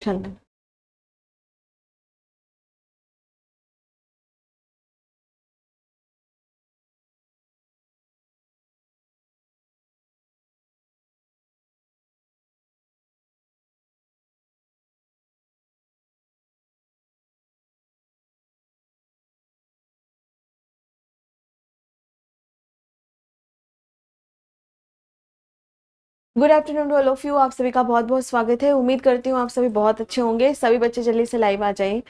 चलना। Good afternoon to all of you. आप सभी का बहुत बहुत स्वागत है। उम्मीद करती हूँ आप सभी बहुत अच्छे होंगे। सभी बच्चे जल्दी से लाइव आ जाएं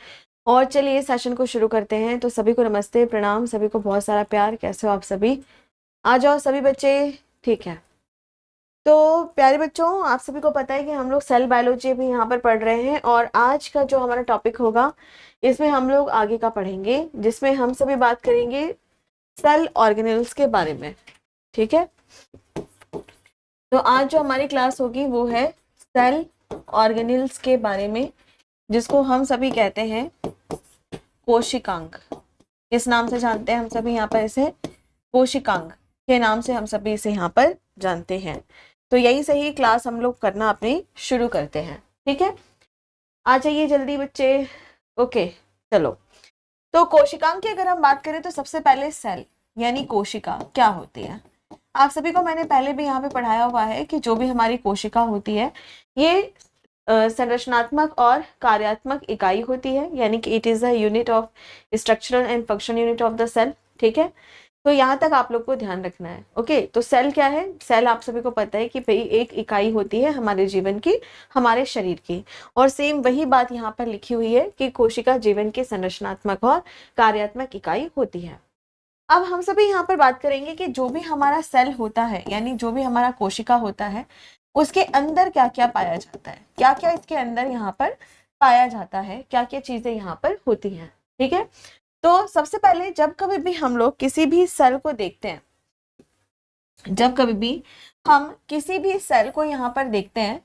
और चलिए सेशन को शुरू करते हैं। तो सभी को नमस्ते, प्रणाम, सभी को बहुत सारा प्यार। कैसे हो आप सभी? आ जाओ सभी बच्चे। ठीक है, तो प्यारे बच्चों, आप सभी को पता है कि हम लोग सेल बायोलॉजी भी यहाँ पर पढ़ रहे हैं और आज का जो हमारा टॉपिक होगा इसमें हम लोग आगे का पढ़ेंगे, जिसमें हम सभी बात करेंगे सेल ऑर्गेनेल्स के बारे में। ठीक है, तो आज जो हमारी क्लास होगी वो है सेल ऑर्गेनेल्स के बारे में, जिसको हम सभी कहते हैं कोशिकांग। किस नाम से जानते हैं हम सभी यहाँ पर इसे? कोशिकांग के नाम से हम सभी इसे यहाँ पर जानते हैं। तो यही सही क्लास हम लोग करना अपनी शुरू करते हैं। ठीक है, आ जाइए जल्दी बच्चे। ओके, चलो। तो कोशिकांग की अगर हम बात करें तो सबसे पहले सेल यानी कोशिका क्या होती है। आप सभी को मैंने पहले भी यहाँ पे पढ़ाया हुआ है कि जो भी हमारी कोशिका होती है ये संरचनात्मक और कार्यात्मक इकाई होती है, यानी कि it is a unit of structural and function unit of the cell. ठीक है, तो यहाँ तक आप लोग को ध्यान रखना है। ओके, तो सेल क्या है? सेल आप सभी को पता है कि भाई एक इकाई होती है हमारे जीवन की, हमारे शरीर की। और सेम वही बात यहाँ पर लिखी हुई है कि कोशिका जीवन की संरचनात्मक और कार्यात्मक इकाई होती है। अब हम सभी यहाँ पर बात करेंगे कि जो भी हमारा सेल होता है, यानी जो भी हमारा कोशिका होता है, उसके अंदर क्या क्या पाया जाता है, क्या क्या इसके अंदर यहाँ पर पाया जाता है, क्या क्या चीजें यहाँ पर होती हैं। ठीक है, तो सबसे पहले जब कभी भी हम लोग किसी भी सेल को देखते हैं, जब कभी भी हम किसी भी सेल को यहाँ पर देखते हैं,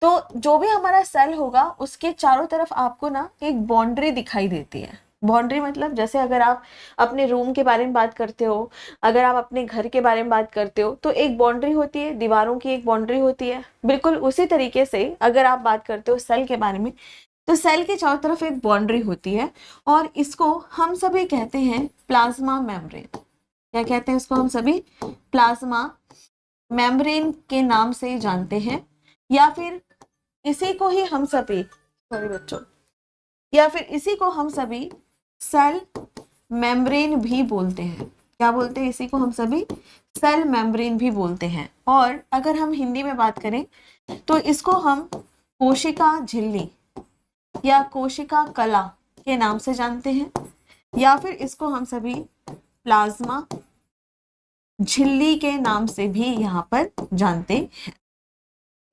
तो जो भी हमारा सेल होगा उसके चारों तरफ आपको ना एक बाउंड्री दिखाई देती है। बाउंड्री मतलब जैसे अगर आप अपने रूम के बारे में बात करते हो, अगर आप अपने घर के बारे में बात करते हो, तो एक बाउंड्री होती है, दीवारों की एक बाउंड्री होती है। बिल्कुल उसी तरीके से अगर आप बात करते हो सेल के बारे में, तो सेल के चारों तरफ एक बाउंड्री होती है और इसको हम सभी कहते हैं प्लाज्मा मेम्ब्रेन। क्या कहते हैं इसको? हम सभी प्लाज्मा मेम्ब्रेन के नाम से जानते हैं, या फिर इसी को ही हम सभी, सॉरी बच्चों, या फिर इसी को हम सभी सेल मेम्ब्रेन भी बोलते हैं। क्या बोलते हैं? इसी को हम सभी सेल मेम्ब्रेन भी बोलते हैं। और अगर हम हिंदी में बात करें तो इसको हम कोशिका झिल्ली या कोशिका कला के नाम से जानते हैं, या फिर इसको हम सभी प्लाज्मा झिल्ली के नाम से भी यहाँ पर जानते हैं।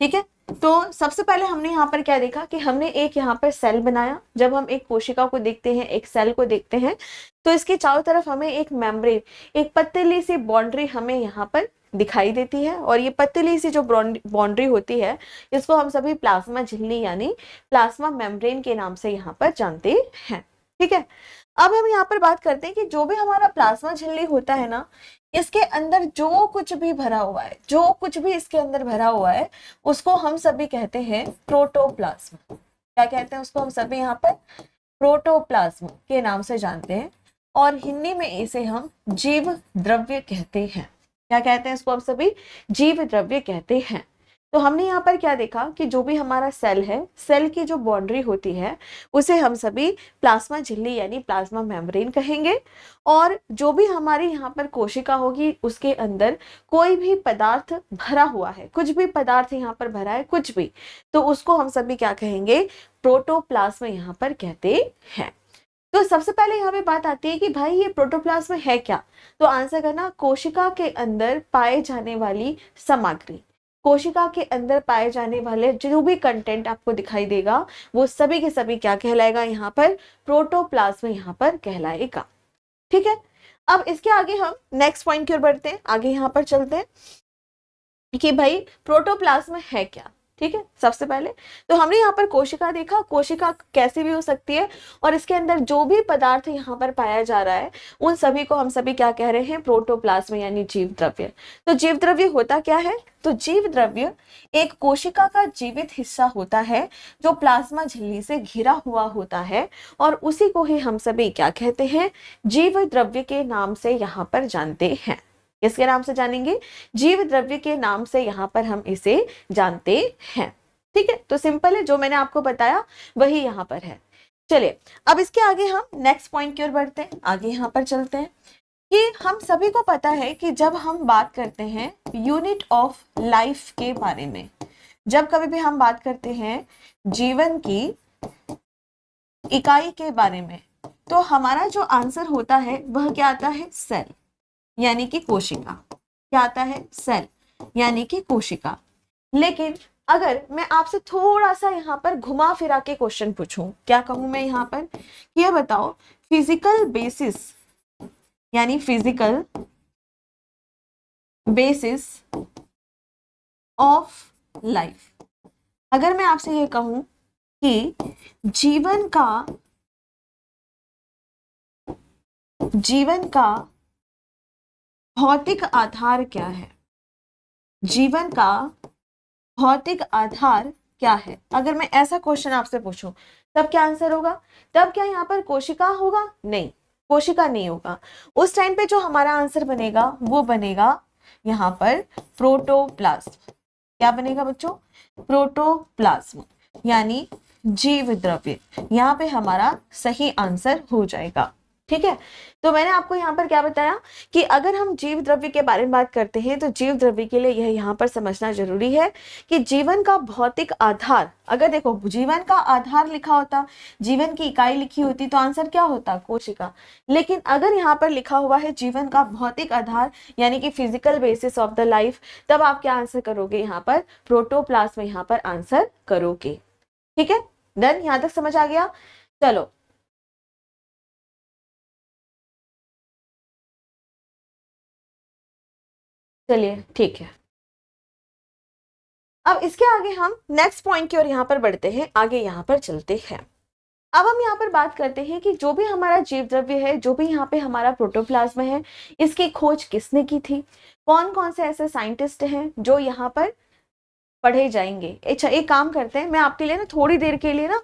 ठीक है, तो सबसे पहले हमने यहाँ पर क्या देखा कि हमने एक यहाँ पर सेल बनाया। जब हम एक कोशिका को देखते हैं, एक सेल को देखते हैं, तो इसके चारों तरफ हमें एक मेम्ब्रेन, एक पतली सी बाउंड्री हमें यहाँ पर दिखाई देती है। और ये पतली सी जो बाउंड्री होती है, इसको हम सभी प्लाज्मा झिल्ली यानी प्लाज्मा मेम्ब्रेन के नाम से यहाँ पर जानते हैं। ठीक है, अब हम यहाँ पर बात करते हैं कि जो भी हमारा प्लाज्मा झिल्ली होता है ना, इसके अंदर जो कुछ भी भरा हुआ है, जो कुछ भी इसके अंदर भरा हुआ है, उसको हम सभी कहते हैं प्रोटोप्लाज्म। क्या कहते हैं उसको? हम सभी यहाँ पर प्रोटोप्लाज्म के नाम से जानते हैं और हिंदी में इसे हम जीव द्रव्य कहते हैं। क्या कहते हैं इसको? हम सभी जीव द्रव्य कहते हैं। तो हमने यहाँ पर क्या देखा कि जो भी हमारा सेल है, सेल की जो बाउंड्री होती है उसे हम सभी प्लाज्मा झिल्ली यानी प्लाज्मा मेम्ब्रेन कहेंगे। और जो भी हमारी यहाँ पर कोशिका होगी उसके अंदर कोई भी पदार्थ भरा हुआ है, कुछ भी पदार्थ यहाँ पर भरा है, कुछ भी, तो उसको हम सभी क्या कहेंगे? प्रोटोप्लाज्म यहाँ पर कहते हैं। तो सबसे पहले यहाँ पे बात आती है कि भाई ये प्रोटोप्लाज्म है क्या? तो आंसर करना, कोशिका के अंदर पाए जाने वाली सामग्री, कोशिका के अंदर पाए जाने वाले जो भी कंटेंट आपको दिखाई देगा वो सभी के सभी क्या कहलाएगा? यहाँ पर प्रोटोप्लाज्म यहाँ पर कहलाएगा। ठीक है, अब इसके आगे हम नेक्स्ट पॉइंट की ओर बढ़ते हैं, आगे यहाँ पर चलते हैं कि भाई प्रोटोप्लाज्म है क्या। ठीक है, सबसे पहले तो हमने यहाँ पर कोशिका देखा, कोशिका कैसी भी हो सकती है और इसके अंदर जो भी पदार्थ यहाँ पर पाया जा रहा है उन सभी को हम सभी क्या कह रहे हैं, प्रोटोप्लाज्म यानी जीव द्रव्य। तो जीव द्रव्य होता क्या है, तो जीव द्रव्य एक कोशिका का जीवित हिस्सा होता है जो प्लाज्मा झिल्ली से घिरा हुआ होता है और उसी को ही हम सभी क्या कहते हैं, जीव द्रव्य के नाम से यहाँ पर जानते हैं। किसके नाम से जानेंगे, जीव द्रव्य के नाम से यहाँ पर हम इसे जानते हैं। ठीक है, तो सिंपल है, जो मैंने आपको बताया वही यहाँ पर है। चलिए अब इसके आगे हम नेक्स्ट पॉइंट की ओर बढ़ते हैं, आगे यहाँ पर चलते हैं कि हम सभी को पता है कि जब हम बात करते हैं यूनिट ऑफ लाइफ के बारे में, जब कभी भी हम बात करते हैं जीवन की इकाई के बारे में, तो हमारा जो आंसर होता है वह क्या आता है, सेल यानी कि कोशिका। क्या आता है, सेल यानी कि कोशिका। लेकिन अगर मैं आपसे थोड़ा सा यहाँ पर घुमा फिरा के क्वेश्चन पूछूं, क्या कहूं मैं यहाँ पर, ये बताओ फिजिकल बेसिस यानी फिजिकल बेसिस ऑफ लाइफ, अगर मैं आपसे ये कहूं कि जीवन का भौतिक आधार क्या है, जीवन का भौतिक आधार क्या है, अगर मैं ऐसा क्वेश्चन आपसे पूछूं तब क्या आंसर होगा, तब क्या यहाँ पर कोशिका होगा, नहीं कोशिका नहीं होगा। उस टाइम पे जो हमारा आंसर बनेगा वो बनेगा यहाँ पर प्रोटोप्लाज्म। क्या बनेगा बच्चों, प्रोटोप्लाज्म यानी जीव द्रव्य, यहाँ पे हमारा सही आंसर हो जाएगा। ठीक है, तो मैंने आपको यहाँ पर क्या बताया कि अगर हम जीव द्रव्य के बारे में बात करते हैं तो जीव द्रव्य के लिए यह यहाँ पर समझना जरूरी है कि जीवन का भौतिक आधार, अगर देखो जीवन का आधार लिखा होता, जीवन की इकाई लिखी होती तो आंसर क्या होता, कोशिका। लेकिन अगर यहाँ पर लिखा हुआ है जीवन का भौतिक आधार यानी कि physical basis of the life, तब आप क्या आंसर करोगे, यहाँ पर प्रोटोप्लाज्म यहाँ पर आंसर करोगे। ठीक है, डन, यहाँ तक समझ आ गया। चलो चलिए ठीक है, अब इसके आगे हम नेक्स्ट पॉइंट की ओर यहाँ पर बढ़ते हैं, आगे यहाँ पर चलते हैं। अब हम यहाँ पर बात करते हैं कि जो भी हमारा जीव द्रव्य है, जो भी यहाँ पे हमारा प्रोटोप्लाज्म है, इसकी खोज किसने की थी, कौन कौन से ऐसे साइंटिस्ट हैं जो यहाँ पर पढ़े जाएंगे। अच्छा एक काम करते हैं, मैं आपके लिए ना थोड़ी देर के लिए ना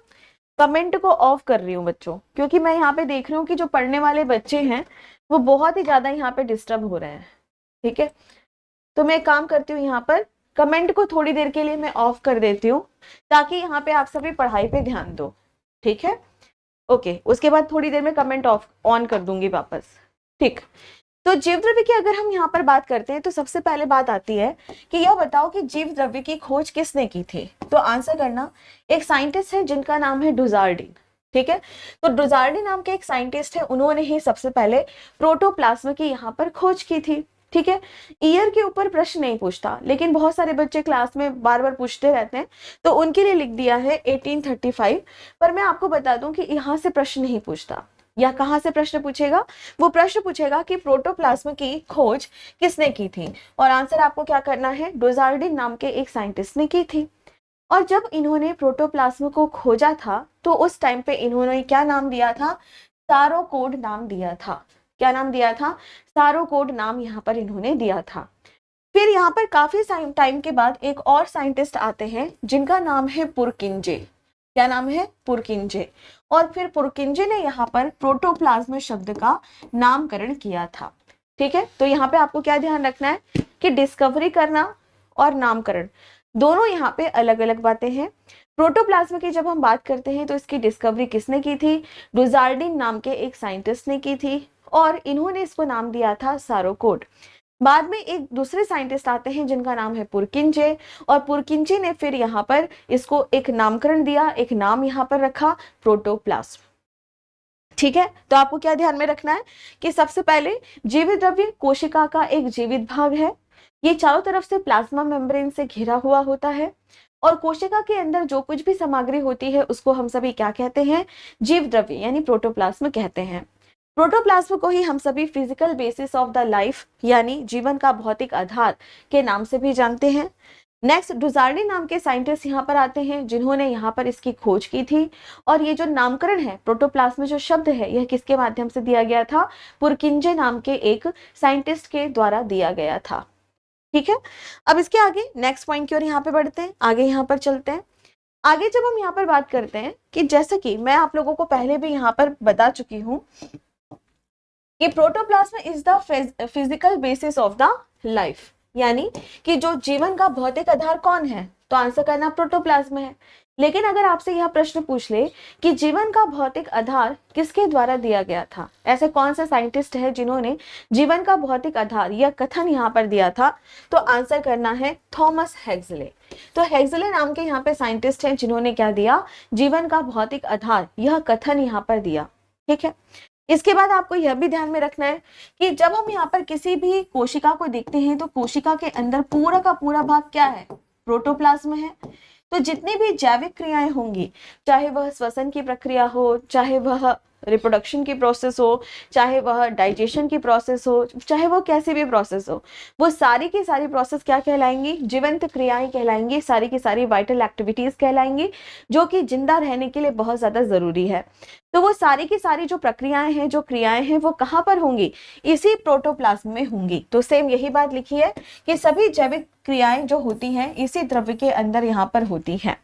कमेंट को ऑफ कर रही हूँ बच्चों, क्योंकि मैं यहाँ पे देख रही हूँ कि जो पढ़ने वाले बच्चे हैं वो बहुत ही ज्यादा यहाँ पे डिस्टर्ब हो रहे हैं। ठीक है, तो मैं एक काम करती हूँ, यहाँ पर कमेंट को थोड़ी देर के लिए मैं ऑफ कर देती हूँ ताकि यहाँ पे आप सभी पढ़ाई पे ध्यान दो। ठीक है, ओके, उसके बाद थोड़ी देर में कमेंट ऑफ ऑन कर दूंगी वापस। ठीक, तो जीव द्रव्य की अगर हम यहाँ पर बात करते हैं तो सबसे पहले बात आती है कि यह बताओ कि जीव द्रव्य की खोज किसने की थी। तो आंसर करना, एक साइंटिस्ट है जिनका नाम है डुजार्डिन। ठीक है, तो डुजार्डिन नाम के एक साइंटिस्ट है, उन्होंने ही सबसे पहले प्रोटोप्लाज्म की यहाँ पर खोज की थी। ठीक है, ईयर के ऊपर प्रश्न नहीं पूछता, लेकिन बहुत सारे बच्चे क्लास में बार बार पूछते रहते हैं, तो उनके लिए लिख दिया है 1835। पर मैं आपको बता दूं कि यहाँ से प्रश्न नहीं पूछता, या कहाँ से प्रश्न पूछेगा, वो प्रश्न पूछेगा कि प्रोटोप्लाज्म की खोज किसने की थी, और आंसर आपको क्या करना है, डुजार्डिन नाम के एक साइंटिस्ट ने की थी। और जब इन्होंने प्रोटोप्लाज्म को खोजा था तो उस टाइम पे इन्होंने क्या नाम दिया था, सारोकोड नाम दिया था। क्या नाम दिया था, सारोकोड नाम यहाँ पर इन्होंने दिया था। फिर यहाँ पर काफी टाइम के बाद एक और साइंटिस्ट आते हैं जिनका नाम है पुरकिंजे। क्या नाम है, पुरकिंजे। और फिर पुरकिंजे ने यहाँ पर प्रोटोप्लाज्म शब्द का नामकरण किया था। ठीक है, तो यहाँ पे आपको क्या ध्यान रखना है कि डिस्कवरी करना और नामकरण दोनों यहाँ पे अलग अलग बातें हैं। प्रोटोप्लाज्म की जब हम बात करते हैं तो इसकी डिस्कवरी किसने की थी, डुजार्डिन नाम के एक साइंटिस्ट ने की थी, और इन्होंने इसको नाम दिया था सारोकोड। बाद में एक दूसरे साइंटिस्ट आते हैं जिनका नाम है पुरकिंजे, और पुरकिंजे ने फिर यहाँ पर इसको एक नामकरण दिया, एक नाम यहाँ पर रखा, प्रोटोप्लाज्म। ठीक है, तो आपको क्या ध्यान में रखना है कि सबसे पहले जीवित द्रव्य कोशिका का एक जीवित भाग है, ये चारों तरफ से प्लाज्मा मेम्ब्रेन से घिरा हुआ होता है, और कोशिका के अंदर जो कुछ भी सामग्री होती है उसको हम सभी क्या कहते हैं, जीव द्रव्य यानी प्रोटोप्लाज्म कहते हैं। प्रोटोप्लाज्म को ही हम सभी physical basis of the life यानी जीवन का भौतिक आधार के नाम से भी जानते हैं। नेक्स्ट डुजार्नी नाम के साइंटिस्ट यहाँ पर आते हैं जिन्होंने यहाँ पर इसकी खोज की थी। और ये जो नामकरण है प्रोटोप्लाज्म जो शब्द है यह किसके माध्यम से दिया गया था, पुरकिंजे नाम के एक साइंटिस्ट के द्वारा दिया गया था। ठीक है, अब इसके आगे नेक्स्ट पॉइंट की ओर यहाँ पे बढ़ते हैं, आगे यहाँ पर चलते हैं। आगे जब हम यहाँ पर बात करते हैं कि जैसे कि मैं आप लोगों को पहले भी यहाँ पर बता चुकी हूँ कि protoplasm is the physical basis of the life, यानी कि जो जीवन का भौतिक आधार कौन है, तो आंसर करना प्रोटोप्लाज्म है। लेकिन अगर आपसे यह प्रश्न पूछ ले कि जीवन का भौतिक आधार किसके द्वारा दिया गया था, ऐसे कौन से साइंटिस्ट है जिन्होंने जीवन का भौतिक आधार यह कथन यहाँ पर दिया था, तो आंसर करना है थॉमस हेक्सले। तो हेक्सले नाम के यहाँ पे साइंटिस्ट हैं जिन्होंने क्या दिया, जीवन का भौतिक आधार यह कथन यहाँ पर दिया। ठीक है, इसके बाद आपको यह भी ध्यान में रखना है कि जब हम यहाँ पर किसी भी कोशिका को देखते हैं तो कोशिका के अंदर पूरा का पूरा भाग क्या है, प्रोटोप्लाज्म है। तो जितनी भी जैविक क्रियाएं होंगी, चाहे वह श्वसन की प्रक्रिया हो, चाहे वह रिप्रोडक्शन की प्रोसेस हो, चाहे वह डाइजेशन की प्रोसेस हो, चाहे वो कैसी भी प्रोसेस हो, वो सारी की सारी प्रोसेस क्या कहलाएंगी, जीवंत क्रियाएं कहलाएंगी, सारी की सारी वाइटल एक्टिविटीज कहलाएंगी, जो कि जिंदा रहने के लिए बहुत ज्यादा जरूरी है। तो वो सारी की सारी जो प्रक्रियाएं हैं, जो क्रियाएं हैं, वो कहाँ पर होंगी, इसी प्रोटोप्लाज्म में होंगी। तो सेम यही बात लिखी है कि सभी जैविक क्रियाएं जो होती हैं इसी द्रव्य के अंदर यहाँ पर होती हैं।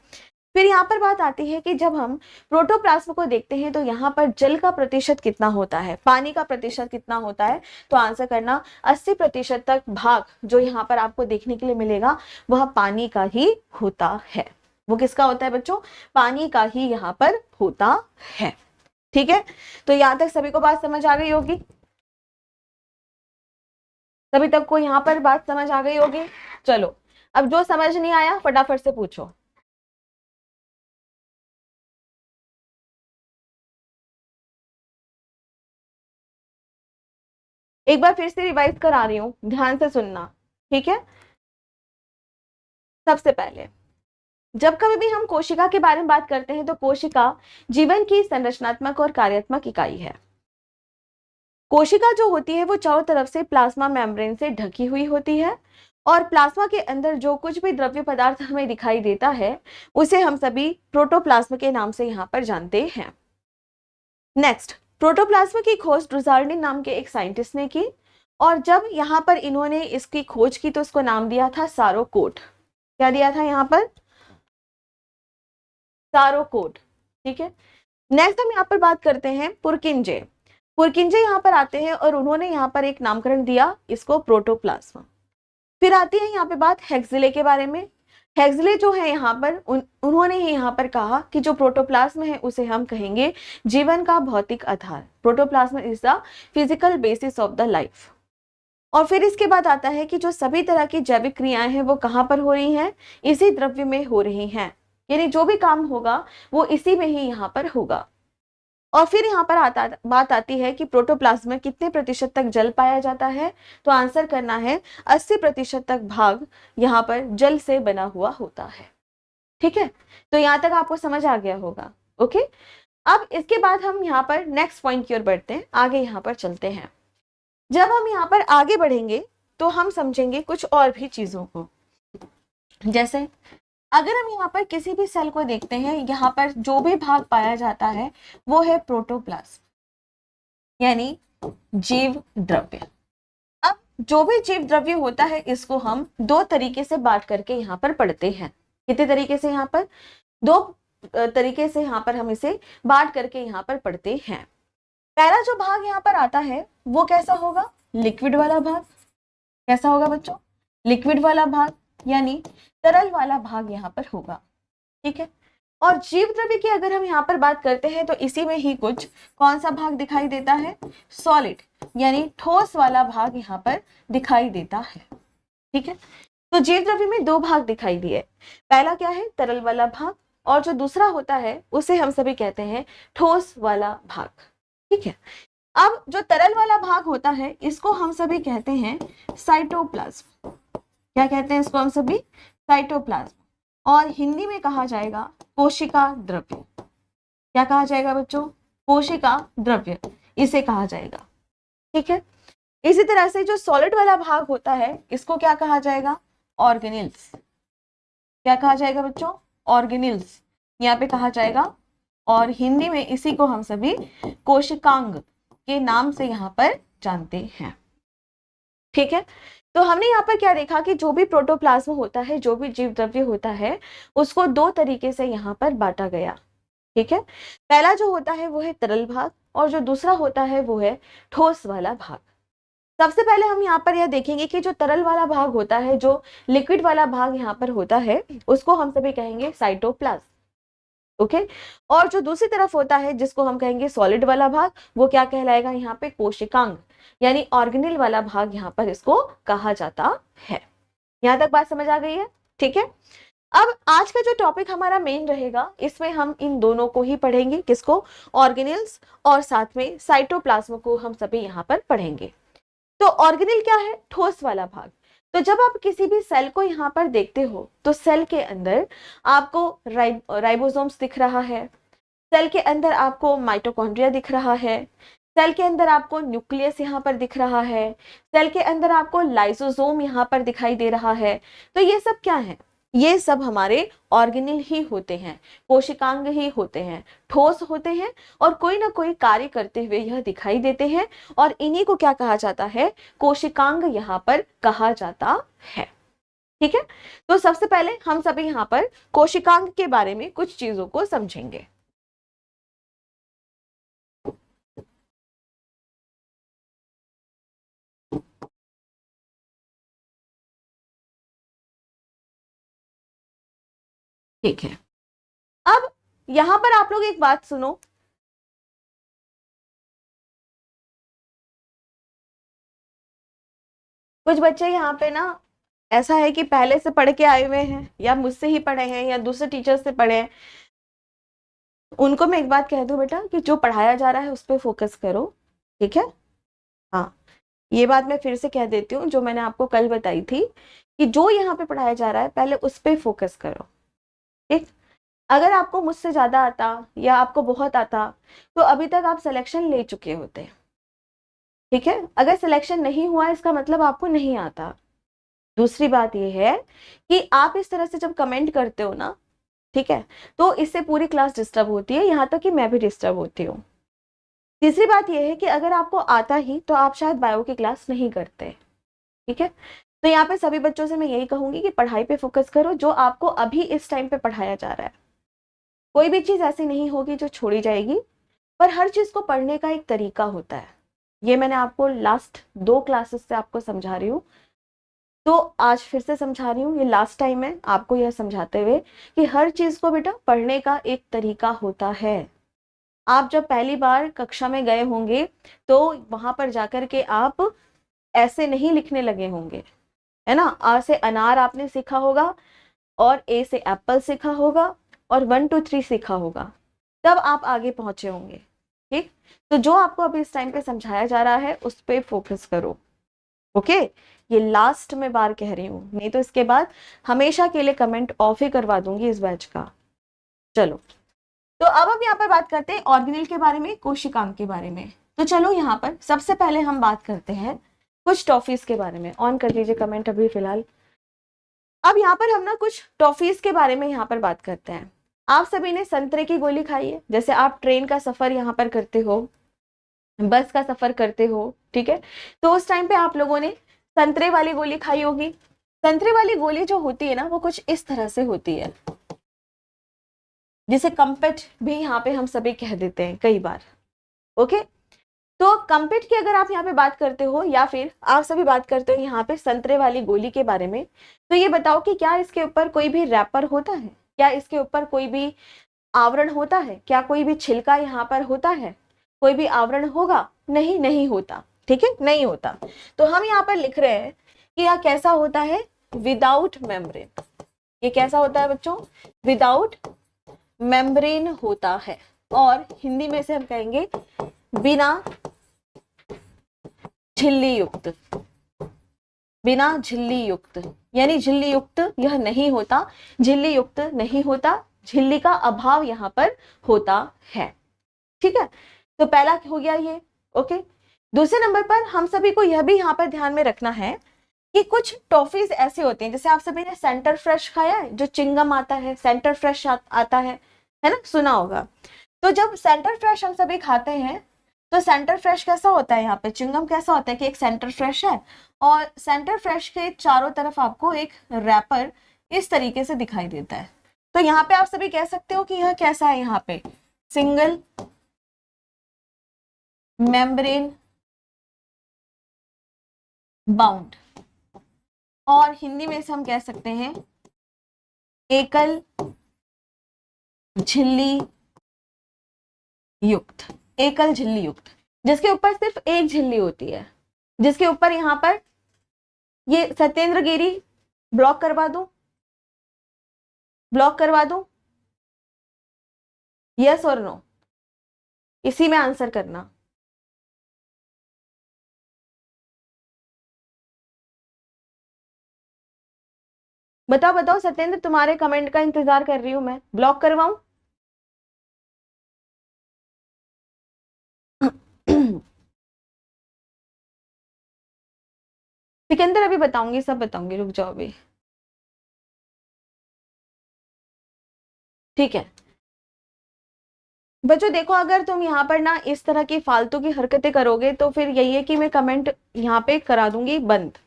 फिर यहाँ पर बात आती है कि जब हम प्रोटोप्लाज्म को देखते हैं तो यहाँ पर जल का प्रतिशत कितना होता है, पानी का प्रतिशत कितना होता है, तो आंसर करना 80% तक भाग जो यहाँ पर आपको देखने के लिए मिलेगा वह पानी का ही होता है। वो किसका होता है बच्चों, पानी का ही यहाँ पर होता है। ठीक है, तो यहाँ तक सभी को बात समझ आ गई होगी, सभी तक को यहाँ पर बात समझ आ गई होगी। चलो अब जो समझ नहीं आया फटाफट से पूछो। एक बार फिर से रिवाइज करा रही हूं, ध्यान से सुनना। ठीक है, सबसे पहले जब कभी भी हम कोशिका के बारे में बात करते हैं तो कोशिका जीवन की संरचनात्मक और कार्यात्मक इकाई है। कोशिका जो होती है वो चारों तरफ से प्लाज्मा मेम्ब्रेन से ढकी हुई होती है और प्लाज्मा के अंदर जो कुछ भी द्रव्य पदार्थ हमें दिखाई देता है उसे हम सभी प्रोटोप्लाज्म के नाम से यहाँ पर जानते हैं। नेक्स्ट, प्रोटोप्लाज्म की खोज ड्रुजार्नी नाम के एक साइंटिस्ट ने की और जब यहाँ पर इन्होंने इसकी खोज की तो उसको नाम दिया था सारोकोट। क्या दिया था यहाँ पर, सारोकोट। ठीक है, नेक्स्ट हम यहाँ पर बात करते हैं पुरकिंजे। पुरकिंजे यहाँ पर आते हैं और उन्होंने यहाँ पर एक नामकरण दिया इसको प्रोटोप्लाज्म। फिर आती है यहाँ पे बात हेक्सले के बारे में। हेक्सले जो है यहाँ पर उन्होंने ही यहाँ पर कहा कि जो प्रोटोप्लाज्म है उसे हम कहेंगे जीवन का भौतिक आधार। Protoplasm is the physical basis of the life. और फिर इसके बाद आता है कि जो सभी तरह की जैविक क्रियाएं हैं वो कहाँ पर हो रही हैं, इसी द्रव्य में हो रही हैं, यानी जो भी काम होगा वो इसी में ही यहाँ पर होगा। और फिर यहाँ पर बात आती है कि प्रोटोप्लाज्म में कितने प्रतिशत तक जल पाया जाता है, तो आंसर करना है 80% तक भाग यहाँ पर जल से बना हुआ होता है। ठीक है, तो यहाँ तक आपको समझ आ गया होगा। ओके, अब इसके बाद हम यहाँ पर नेक्स्ट पॉइंट की ओर बढ़ते हैं, आगे यहाँ पर चलते हैं। जब हम यहाँ पर आगे बढ़ेंगे तो हम समझेंगे कुछ और भी चीजों को। जैसे अगर हम यहाँ पर किसी भी सेल को देखते हैं, यहाँ पर जो भी भाग पाया जाता है वो है प्रोटोप्लाज्म यानी जीव द्रव्य। अब जो भी जीव द्रव्य होता है इसको हम दो तरीके से बांट करके यहाँ पर पढ़ते हैं। कितने तरीके से, यहाँ पर दो तरीके से यहाँ पर हम इसे बांट करके यहाँ पर पढ़ते हैं। पहला जो भाग यहाँ पर आता है वो कैसा होगा, लिक्विड वाला भाग। कैसा होगा बच्चों, लिक्विड वाला भाग यानी तरल वाला भाग यहाँ पर होगा। ठीक है, और जीव द्रव्य की अगर हम यहाँ पर बात करते हैं तो इसी में ही कुछ कौन सा भाग दिखाई देता है, सॉलिड यानी ठोस वाला भाग यहाँ पर दिखाई देता है। ठीक है, तो जीव द्रव्य में दो भाग दिखाई दिए, पहला क्या है तरल वाला भाग और जो दूसरा होता है उसे हम सभी कहते हैं ठोस वाला भाग। ठीक है, अब जो तरल वाला भाग होता है इसको हम सभी कहते हैं साइटोप्लाज्म। क्या कहते हैं इसको हम सभी, साइटोप्लाज्म, और हिंदी में कहा जाएगा कोशिका द्रव्य। क्या कहा जाएगा बच्चों, कोशिका द्रव्य इसे कहा जाएगा। ठीक है, इसी तरह से जो सॉलिड वाला भाग होता है इसको क्या कहा जाएगा, ऑर्गेनेल्स। क्या कहा जाएगा बच्चों? ऑर्गेनिल्स यहाँ पे कहा जाएगा, और हिंदी में इसी को हम सभी कोशिकांग के नाम से यहाँ पर जानते हैं। ठीक है, तो हमने यहाँ पर क्या देखा कि जो भी प्रोटोप्लाज्म होता है, जो भी जीव द्रव्य होता है, उसको दो तरीके से यहाँ पर बांटा गया। ठीक है, पहला जो होता है वो है तरल भाग, और जो दूसरा होता है वो है ठोस वाला भाग। सबसे पहले हम यहाँ पर यह देखेंगे कि जो तरल वाला भाग होता है, जो लिक्विड वाला भाग यहाँ पर होता है, उसको हम सभी कहेंगे साइटोप्लाज्म। ओके, और जो दूसरी तरफ होता है जिसको हम कहेंगे सॉलिड वाला भाग, वो क्या कहलाएगा यहाँ पे? कोशिकांग, यानी ऑर्गेनिल वाला भाग यहाँ पर इसको कहा जाता है। यहाँ तक बात समझ आ गई है? ठीक है, अब आज का जो टॉपिक हमारा मेन रहेगा, इसमें हम इन दोनों को ही पढ़ेंगे। किसको? ऑर्गेनिल्स, और साथ में साइटोप्लाज्म को हम सभी यहाँ पर पढ़ेंगे। तो ऑर्गेनिल क्या है? ठोस वाला भाग। तो जब आप किसी भी सेल को यहाँ पर देखते हो, तो सेल के अंदर आपको राइबोसोम्स दिख रहा है, सेल के अंदर आपको माइटोकॉन्ड्रिया दिख रहा है, सेल के अंदर आपको न्यूक्लियस यहाँ पर दिख रहा है, सेल के अंदर आपको लाइसोसोम यहाँ पर दिखाई दे रहा है। तो ये सब क्या है? ये सब हमारे ऑर्गेनिल ही होते हैं, कोशिकांग ही होते हैं, ठोस होते हैं, और कोई ना कोई कार्य करते हुए यह दिखाई देते हैं, और इन्हीं को क्या कहा जाता है? कोशिकांग यहाँ पर कहा जाता है। ठीक है, तो सबसे पहले हम सभी यहाँ पर कोशिकांग के बारे में कुछ चीजों को समझेंगे। ठीक है, अब यहां पर आप लोग एक बात सुनो, कुछ बच्चे यहाँ पे ना ऐसा है कि पहले से पढ़ के आए हुए हैं, या मुझसे ही पढ़े हैं, या दूसरे टीचर से पढ़े हैं। उनको मैं एक बात कह दूं बेटा, कि जो पढ़ाया जा रहा है उस पर फोकस करो। ठीक है, हाँ, ये बात मैं फिर से कह देती हूँ, जो मैंने आपको कल बताई थी, कि जो यहाँ पे पढ़ाया जा रहा है पहले उस पर फोकस करो। ठीक, अगर आपको मुझसे ज्यादा आता या आपको बहुत आता, तो अभी तक आप सिलेक्शन ले चुके होते। ठीक है, अगर सिलेक्शन नहीं हुआ इसका मतलब आपको नहीं आता। दूसरी बात यह है कि आप इस तरह से जब कमेंट करते हो ना, ठीक है, तो इससे पूरी क्लास डिस्टर्ब होती है, यहाँ तक कि मैं भी डिस्टर्ब होती हूँ। तीसरी बात यह है कि अगर आपको आता ही तो आप शायद बायो की क्लास नहीं करते। ठीक है, तो यहाँ पे सभी बच्चों से मैं यही कहूंगी कि पढ़ाई पे फोकस करो, जो आपको अभी इस टाइम पे पढ़ाया जा रहा है। कोई भी चीज ऐसी नहीं होगी जो छोड़ी जाएगी, पर हर चीज को पढ़ने का एक तरीका होता है। ये मैंने आपको लास्ट 2 क्लासेस से आपको समझा रही हूँ, तो आज फिर से समझा रही हूँ, ये लास्ट टाइम है आपको यह समझाते हुए कि हर चीज को बेटा पढ़ने का एक तरीका होता है। आप जब पहली बार कक्षा में गए होंगे, तो वहां पर जाकर के आप ऐसे नहीं लिखने लगे होंगे, है ना? आ से अनार आपने सीखा होगा, और ए से एप्पल सीखा होगा, और 1 2 3 सीखा होगा, तब आप आगे पहुंचे होंगे। ठीक, तो जो आपको अभी इस टाइम पे समझाया जा रहा है उस पर फोकस करो। ओके, ये लास्ट में बार कह रही हूँ, नहीं तो इसके बाद हमेशा के लिए कमेंट ऑफ ही करवा दूंगी इस बैच का। चलो, तो अब हम यहाँ पर बात करते हैं ऑर्गेनिल के बारे में, कोशिकांग के बारे में। तो चलो यहाँ पर सबसे पहले हम बात करते हैं कुछ टॉफीज के बारे में। ऑन कर दीजिए कमेंट अभी फिलहाल। अब यहाँ पर हम ना कुछ टॉफीज के बारे में यहाँ पर बात करते हैं। आप सभी ने संतरे की गोली खाई है, जैसे आप ट्रेन का सफर यहाँ पर करते हो, बस का सफर करते हो, ठीक है, तो उस टाइम पे आप लोगों ने संतरे वाली गोली खाई होगी। संतरे वाली गोली जो होती है ना, वो कुछ इस तरह से होती है, जिसे कंपेट भी यहाँ पे हम सभी कह देते हैं कई बार। ओके, तो कंपेट की अगर आप यहाँ पे बात करते हो, या फिर आप सभी बात करते हो यहाँ पे संतरे वाली गोली के बारे में, तो ये बताओ कि क्या इसके ऊपर कोई भी रैपर होता है? क्या इसके ऊपर कोई भी आवरण होता है? क्या कोई भी छिलका यहाँ पर होता है? कोई भी आवरण होगा? नहीं, नहीं होता। ठीक है, नहीं होता। तो हम यहाँ पर लिख रहे हैं कि यह कैसा होता है? Without membrane. ये कैसा होता है बच्चों? विदाउट मेम्ब्रेन होता है, और हिंदी में से हम कहेंगे बिना झिल्ली युक्त। बिना झिल्ली युक्त, यानी झिल्ली युक्त यह नहीं होता, झिल्ली युक्त नहीं होता, झिल्ली का अभाव यहाँ पर होता है। ठीक है, तो पहला हो गया ये। ओके, दूसरे नंबर पर हम सभी को यह भी यहाँ पर ध्यान में रखना है कि कुछ टॉफीज ऐसी होती हैं, जैसे आप सभी ने सेंटर फ्रेश खाया है, जो चिंगम आता है, सेंटर फ्रेश आता है ना, सुना होगा। तो जब सेंटर फ्रेश हम सभी खाते हैं तो सेंटर फ्रेश कैसा होता है, यहाँ पे चिंगम कैसा होता है कि एक सेंटर फ्रेश है और सेंटर फ्रेश के चारों तरफ आपको एक रैपर इस तरीके से दिखाई देता है। तो यहाँ पे आप सभी कह सकते हो कि यह कैसा है, यहाँ पे सिंगल मेम्ब्रेन बाउंड, और हिंदी में से हम कह सकते हैं एकल झिल्ली युक्त, एकल झिल्ली युक्त, जिसके ऊपर सिर्फ एक झिल्ली होती है, जिसके ऊपर यहाँ पर ये सत्येंद्र गिरी ब्लॉक करवा दूं, ब्लॉक करवा दूं, यस और नो, इसी में आंसर करना। बताओ बताओ सत्येंद्र, तुम्हारे कमेंट का इंतजार कर रही हूं मैं, ब्लॉक करवाऊं? सिकंदर अभी बताऊंगी, सब बताऊंगी, रुक जाओ अभी। ठीक है बच्चों, देखो अगर तुम यहाँ पर ना इस तरह की फालतू की हरकतें करोगे तो फिर यही है कि मैं कमेंट यहाँ पे करा दूंगी बंद।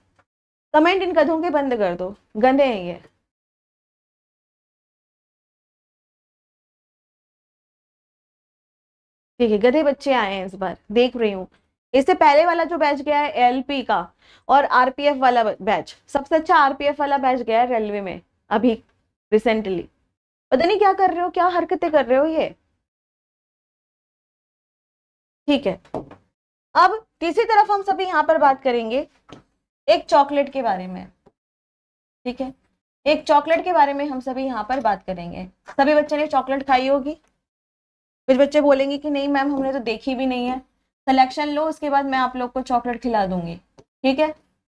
कमेंट इन गधों के बंद कर दो, गंदे हैं ये। ठीक है, गधे बच्चे आए हैं इस बार, देख रही हूँ। इससे पहले वाला जो बैच गया है एलपी का और आरपीएफ वाला बैच, सबसे अच्छा आरपीएफ वाला बैच गया है रेलवे में अभी रिसेंटली। पता नहीं क्या कर रहे हो, क्या हरकतें कर रहे हो ये। ठीक है, अब तीसरी तरफ हम सभी यहाँ पर बात करेंगे एक चॉकलेट के बारे में। ठीक है, एक चॉकलेट के बारे में हम सभी यहाँ पर बात करेंगे। सभी बच्चे ने चॉकलेट खाई होगी। कुछ बच्चे बोलेंगे कि नहीं मैम हमने तो देखी भी नहीं है। सिलेक्शन लो, उसके बाद मैं आप लोग को चॉकलेट खिला दूंगी। ठीक है,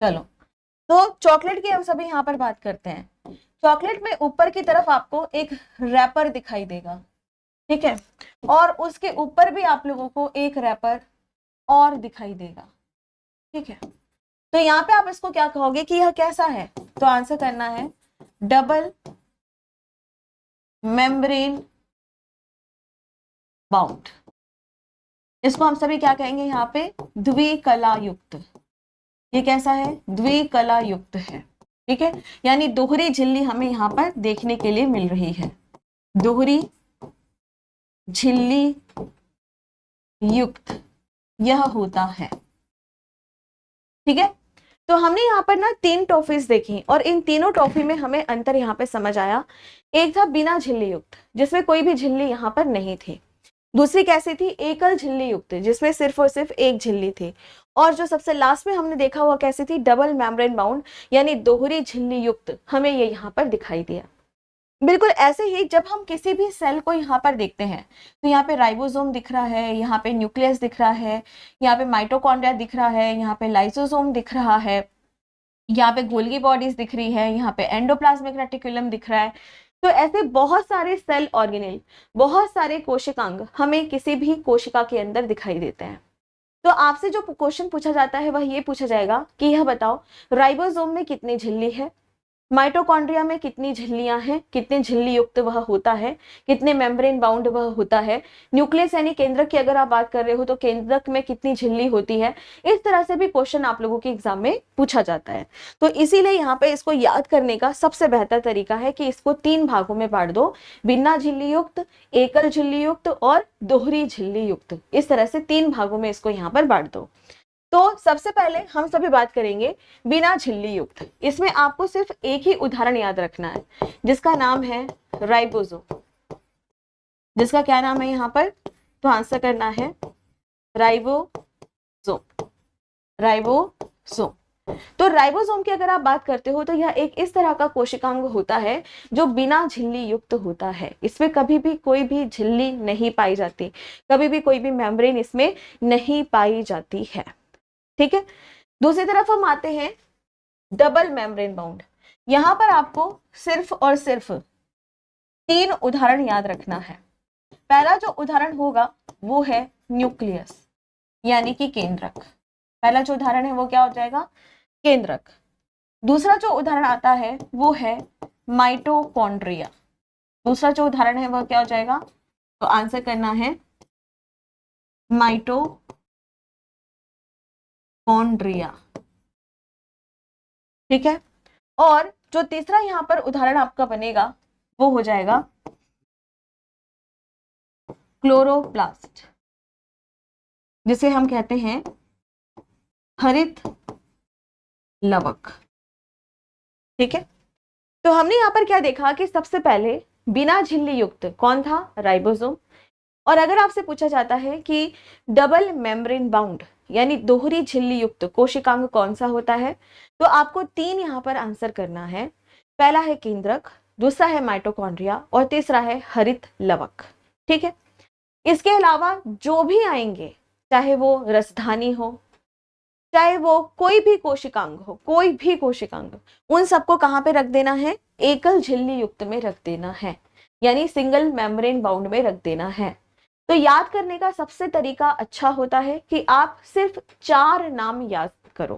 चलो तो चॉकलेट की हम सभी यहाँ पर बात करते हैं। चॉकलेट में ऊपर की तरफ आपको एक रैपर दिखाई देगा, ठीक है, और उसके ऊपर भी आप लोगों को एक रैपर और दिखाई देगा। ठीक है, तो यहाँ पे आप इसको क्या कहोगे कि यह कैसा है, तो आंसर करना है डबल मेम्ब्रेन बाउंड। इसको हम सभी क्या कहेंगे यहाँ पे, द्विकला युक्त। ये कैसा है, द्विकला युक्त है। ठीक है, यानी दोहरी झिल्ली हमें यहाँ पर देखने के लिए मिल रही है, दोहरी झिल्ली युक्त यह होता है। ठीक है, तो हमने यहाँ पर ना 3 टॉफीज देखी और इन तीनों टॉफी में हमें अंतर यहाँ पे समझ आया। एक था बिना झिल्ली युक्त, जिसमें कोई भी झिल्ली यहाँ पर नहीं थी। दूसरी कैसी थी, एकल झिल्ली युक्त, जिसमें सिर्फ और सिर्फ एक झिल्ली थी। और जो सबसे लास्ट में हमने देखा हुआ कैसी थी, डबल मेम्ब्रेन बाउंड, यानी दोहरी झिल्ली युक्त, हमें ये यहाँ पर दिखाई दिया। बिल्कुल ऐसे ही जब हम किसी भी सेल को यहाँ पर देखते हैं तो यहाँ पे राइबोसोम दिख रहा है, यहाँ पे न्यूक्लियस दिख रहा है, यहाँ पे माइटोकॉन्ड्रिया दिख रहा है, यहाँ पे लाइसोसोम दिख रहा है, यहाँ पे गोल्गी बॉडीज दिख रही है, यहाँ पे एंडोप्लाज्मिक रेटिकुलम दिख रहा है। तो ऐसे बहुत सारे सेल ऑर्गेनेल, बहुत सारे कोशिकांग हमें किसी भी कोशिका के अंदर दिखाई देते हैं। तो आपसे जो क्वेश्चन पूछा जाता है वह ये पूछा जाएगा कि यह बताओ राइबोसोम में कितनी झिल्ली है, माइटोकॉन्ड्रिया में कितनी झिल्लियां हैं, कितने झिल्ली युक्त वह होता है, कितने मेम्ब्रेन बाउंड वह होता है, न्यूक्लियस यानी केंद्रक की अगर आप बात कर रहे हो तो केंद्रक में कितनी झिल्ली होती है। इस तरह से भी क्वेश्चन आप लोगों के एग्जाम में पूछा जाता है। तो इसीलिए यहाँ पे इसको याद करने का सबसे बेहतर तरीका है कि इसको 3 भागों में बांट दो, बिना झिल्ली युक्त, एकल झिल्ली युक्त और दोहरी झिल्ली युक्त। इस तरह से 3 भागों में इसको यहाँ पर बांट दो। तो सबसे पहले हम सभी बात करेंगे बिना झिल्ली युक्त। इसमें आपको सिर्फ एक ही उदाहरण याद रखना है, जिसका नाम है राइबोसोम। जिसका क्या नाम है यहाँ पर, तो आंसर करना है राइबोसोम। राइबोसोम। तो राइबोसोम की अगर आप बात करते हो तो यह एक इस तरह का कोशिकांग होता है जो बिना झिल्ली युक्त होता है। इसमें कभी भी कोई भी झिल्ली नहीं पाई जाती, कभी भी कोई भी मेम्ब्रेन इसमें नहीं पाई जाती है। ठीक है, दूसरी तरफ हम आते हैं डबल मेम्ब्रेन बाउंड। यहां पर आपको सिर्फ और सिर्फ 3 उदाहरण याद रखना है। पहला जो उदाहरण होगा वो है न्यूक्लियस यानी कि केंद्रक। पहला जो उदाहरण है वो क्या हो जाएगा, केंद्रक। दूसरा जो उदाहरण आता है वो है माइटोकॉन्ड्रिया। दूसरा जो उदाहरण है वह क्या हो जाएगा, तो आंसर करना है माइटोकॉन्ड्रिया। ठीक है, और जो तीसरा यहां पर उदाहरण आपका बनेगा वो हो जाएगा क्लोरोप्लास्ट, जिसे हम कहते हैं हरित लवक। ठीक है, तो हमने यहां पर क्या देखा कि सबसे पहले बिना झिल्ली युक्त कौन था, राइबोसोम। और अगर आपसे पूछा जाता है कि डबल मेम्ब्रेन बाउंड यानी दोहरी झिल्ली युक्त कोशिकांग कौन सा होता है, तो आपको 3 यहां पर आंसर करना है। पहला है केंद्रक, दूसरा है माइटोकॉन्ड्रिया और तीसरा है हरित लवक। ठीक है, इसके अलावा जो भी आएंगे, चाहे वो रसधानी हो, चाहे वो कोई भी कोशिकांग हो, कोई भी कोशिकांग, उन सबको कहां पे रख देना है, एकल झिल्ली युक्त में रख देना है, यानी सिंगल मेम्ब्रेन बाउंड में रख देना है। तो याद करने का सबसे तरीका अच्छा होता है कि आप सिर्फ 4 नाम याद करो,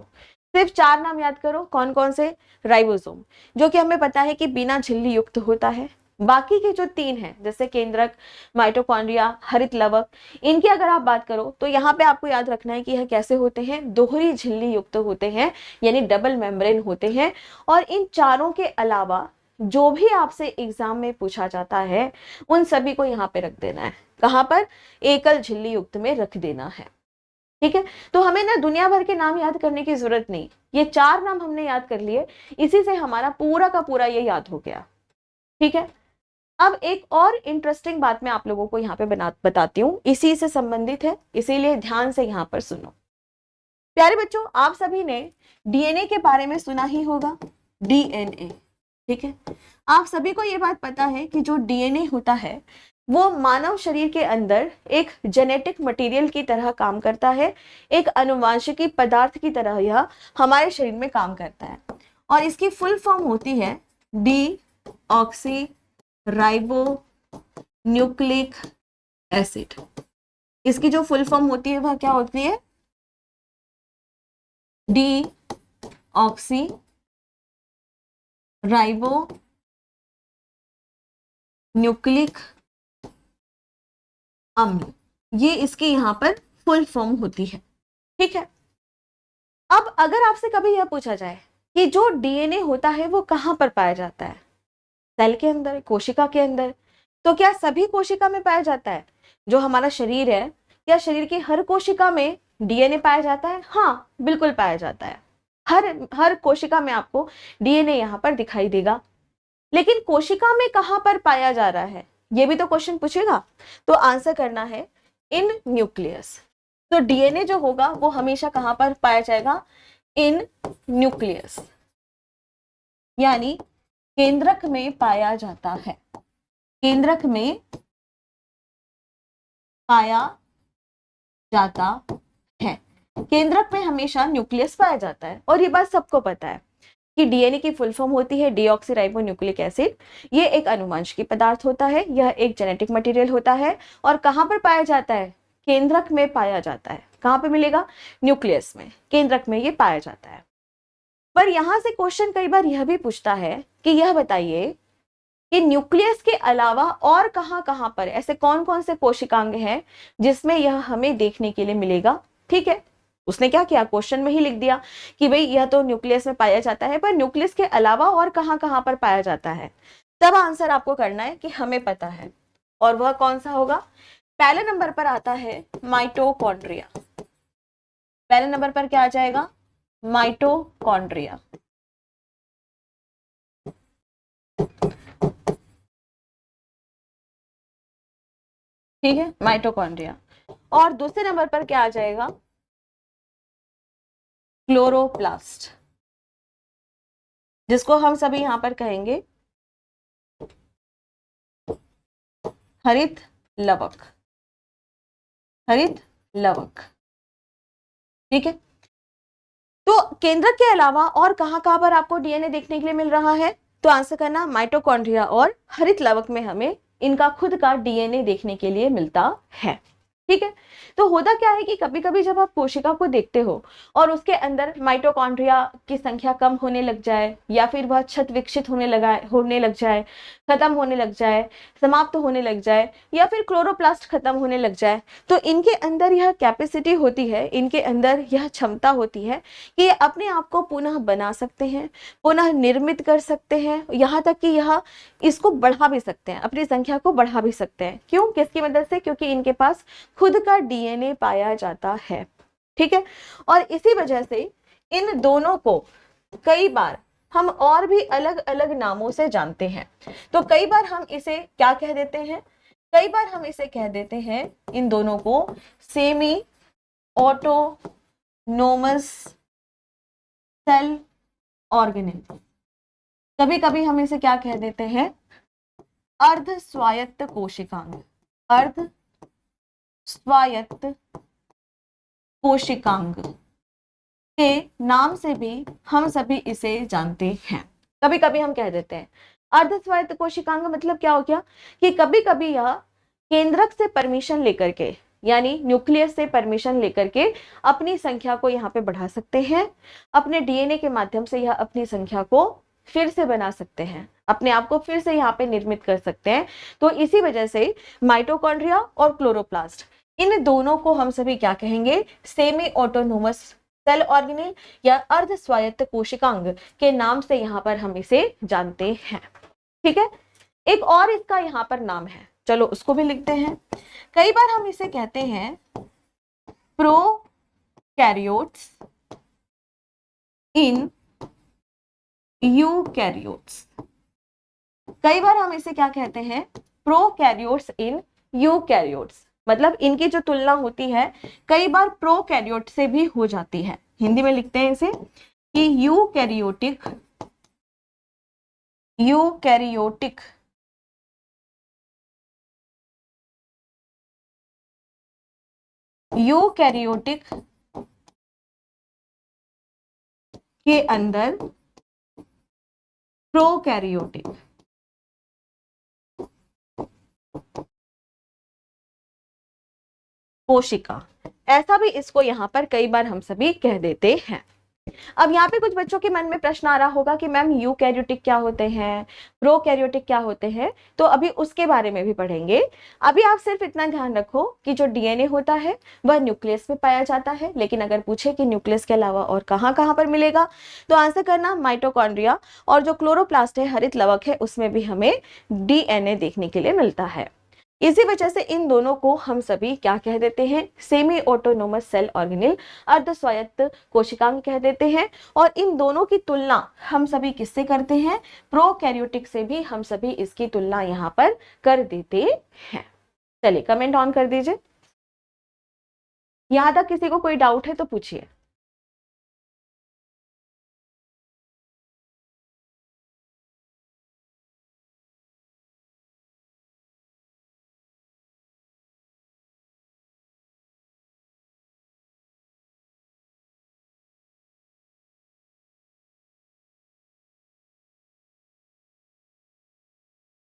सिर्फ 4 नाम याद करो। कौन कौन से, राइबोसोम जो कि हमें पता है कि बिना झिल्ली युक्त होता है, बाकी के जो 3 हैं जैसे केंद्रक, माइटोकॉन्ड्रिया, हरित लवक, इनकी अगर आप बात करो तो यहाँ पे आपको याद रखना है कि यह कैसे होते हैं, दोहरी झिल्ली युक्त होते हैं, यानी डबल मेम्ब्रेन होते हैं। और इन चारों के अलावा जो भी आपसे एग्जाम में पूछा जाता है उन सभी को यहाँ पे रख देना है, कहाँ पर, एकल झिल्ली युक्त में रख देना है। ठीक है, तो हमें ना दुनिया भर के नाम याद करने की जरूरत नहीं, ये 4 नाम हमने याद कर लिए, इसी से हमारा पूरा का पूरा ये याद हो गया। ठीक है, अब एक और इंटरेस्टिंग बात मैं आप लोगों को यहाँ पे बताती हूँ, इसी से संबंधित है, इसीलिए ध्यान से यहाँ पर सुनो। प्यारे बच्चों, आप सभी ने डीएनए के बारे में सुना ही होगा, डीएनए। ठीक है, आप सभी को ये बात पता है कि जो डीएनए होता है वो मानव शरीर के अंदर एक जेनेटिक मटेरियल की तरह काम करता है, एक आनुवांशिकी पदार्थ की तरह यह हमारे शरीर में काम करता है। और इसकी फुल फॉर्म होती है डीऑक्सी राइबो न्यूक्लिक एसिड। इसकी जो फुल फॉर्म होती है वह क्या होती है, डीऑक्सी राइबो न्यूक्लिक अम्ल, ये इसकी यहां पर फुल फॉर्म होती है। ठीक है, अब अगर आपसे कभी यह पूछा जाए कि जो डीएनए होता है वो कहां पर पाया जाता है, सेल के अंदर, कोशिका के अंदर, तो क्या सभी कोशिका में पाया जाता है? जो हमारा शरीर है, क्या शरीर की हर कोशिका में डीएनए पाया जाता है? हाँ, बिल्कुल पाया जाता है, हर कोशिका में आपको डीएनए यहाँ पर दिखाई देगा। लेकिन कोशिका में कहां पर पाया जा रहा है, ये भी तो क्वेश्चन पूछेगा, तो आंसर करना है इन न्यूक्लियस। तो डीएनए जो होगा वो हमेशा कहां पर पाया जाएगा, इन न्यूक्लियस, यानी केंद्रक में पाया जाता है, केंद्रक में पाया जाता है। केंद्रक में हमेशा न्यूक्लियस पाया जाता है, और ये बात सबको पता है कि डीएनए की फुल फॉर्म होती है डीऑक्सीराइबोन्यूक्लिक एसिड। ये एक आनुवंशिक पदार्थ होता है, यह एक जेनेटिक मटेरियल होता है, और कहां पर पाया जाता है, केंद्रक में पाया जाता है। कहां पे मिलेगा, न्यूक्लियस में, केंद्रक में ये पाया जाता है। पर यहां से क्वेश्चन कई बार यह भी पूछता है कि यह बताइए कि न्यूक्लियस के अलावा और कहां कहां पर ऐसे कौन कौन से कोशिकांग हैं जिसमें यह हमें देखने के लिए मिलेगा। ठीक है, उसने क्या किया, क्वेश्चन में ही लिख दिया कि भाई यह तो न्यूक्लियस में पाया जाता है, पर न्यूक्लियस के अलावा और कहां कहां पर पाया जाता है। तब आंसर आपको करना है कि हमें पता है, और वह कौन सा होगा। पहले नंबर पर आता है माइटोकॉन्ड्रिया। पहले नंबर पर क्या आ जाएगा, माइटोकॉन्ड्रिया। ठीक है, माइटोकॉन्ड्रिया। और दूसरे नंबर पर क्या आ जाएगा, क्लोरोप्लास्ट, जिसको हम सभी यहां पर कहेंगे हरित लवक, हरित लवक। ठीक है, तो केंद्रक के अलावा और कहां कहां पर आपको डीएनए देखने के लिए मिल रहा है, तो आंसर करना माइटोकॉन्ड्रिया और हरित लवक में हमें इनका खुद का डीएनए देखने के लिए मिलता है। ठीक है। तो होता क्या है कि कभी कभी जब आप कोशिका को देखते हो और उसके अंदर माइटोकॉन्ड्रिया की संख्या कम होने लग जाए, या फिर वह क्षत विकसित होने लग जाए, खत्म होने लग जाए, समाप्त होने लग जाए, या फिर क्लोरोप्लास्ट खत्म होने लग जाए, तो इनके अंदर यह कैपेसिटी होती है, इनके अंदर यह क्षमता होती है कि ये अपने आप को पुनः बना सकते हैं, पुनः निर्मित कर सकते हैं, यहाँ तक कि यह इसको बढ़ा भी सकते हैं, अपनी संख्या को बढ़ा भी सकते हैं। क्यों? किसकी मदद से? क्योंकि इनके पास खुद का डीएनए पाया जाता है। ठीक है। और इसी वजह से इन दोनों को कई बार हम और भी अलग अलग नामों से जानते हैं। तो कई बार हम इसे क्या कह देते हैं? कई बार हम इसे कह देते हैं इन दोनों को सेमी ऑटोनोमस सेल ऑर्गेनेल। कभी कभी हम इसे क्या कह देते हैं? अर्ध स्वायत्त कोशिकांग। अर्ध स्वायत्त कोशिकांग के नाम से भी हम सभी इसे जानते हैं। कभी कभी हम कह देते हैं अर्ध स्वायत्त कोशिकांग। मतलब क्या हो गया कि कभी कभी यह केंद्रक से परमिशन लेकर के, यानी न्यूक्लियस से परमिशन लेकर के अपनी संख्या को यहाँ पे बढ़ा सकते हैं, अपने डीएनए के माध्यम से यह अपनी संख्या को फिर से बना सकते हैं, अपने आप को फिर से यहाँ पे निर्मित कर सकते हैं। तो इसी वजह से माइटोकॉन्ड्रिया और क्लोरोप्लास्ट, इन दोनों को हम सभी क्या कहेंगे? सेमी ऑटोनोमस सेल ऑर्गेनेल या अर्ध स्वायत्त कोशिकांग के नाम से यहाँ पर हम इसे जानते हैं। ठीक है। एक और इसका यहाँ पर नाम है, चलो उसको भी लिखते हैं। कई बार हम इसे कहते हैं प्रोकैरियोट्स इन यूकैरियोट्स। कई बार हम इसे क्या कहते हैं? Prokaryotes in eukaryotes. मतलब इनकी जो तुलना होती है कई बार प्रोकैरियोट से भी हो जाती है। हिंदी में लिखते हैं इसे कि यूकैरियोटिक यूकैरियोटिक यूकैरियोटिक के अंदर प्रोकैरियोटिक। कोशिका, ऐसा भी इसको यहाँ पर कई बार हम सभी कह देते हैं। अब यहाँ पे कुछ बच्चों के मन में प्रश्न आ रहा होगा कि मैम यूकैरियोटिक क्या होते हैं, प्रोकैरियोटिक क्या होते हैं? तो अभी उसके बारे में भी पढ़ेंगे। अभी आप सिर्फ इतना ध्यान रखो कि जो डीएनए होता है वह न्यूक्लियस में पाया जाता है, लेकिन अगर पूछे कि न्यूक्लियस के अलावा और कहाँ कहाँ पर मिलेगा, तो आंसर करना माइटोकॉन्ड्रिया और जो क्लोरोप्लास्ट है, हरित लवक है, उसमें भी हमें डीएनए देखने के लिए मिलता है। इसी वजह से इन दोनों को हम सभी क्या कह देते हैं? सेमी ऑटोनोमस सेल ऑर्गेनेल, अर्ध स्वायत्त कोशिकांग कह देते हैं। और इन दोनों की तुलना हम सभी किससे करते हैं? प्रोकैरियोटिक से भी हम सभी इसकी तुलना यहाँ पर कर देते हैं। चलिए कमेंट ऑन कर दीजिए। यहां तक किसी को कोई डाउट है तो पूछिए।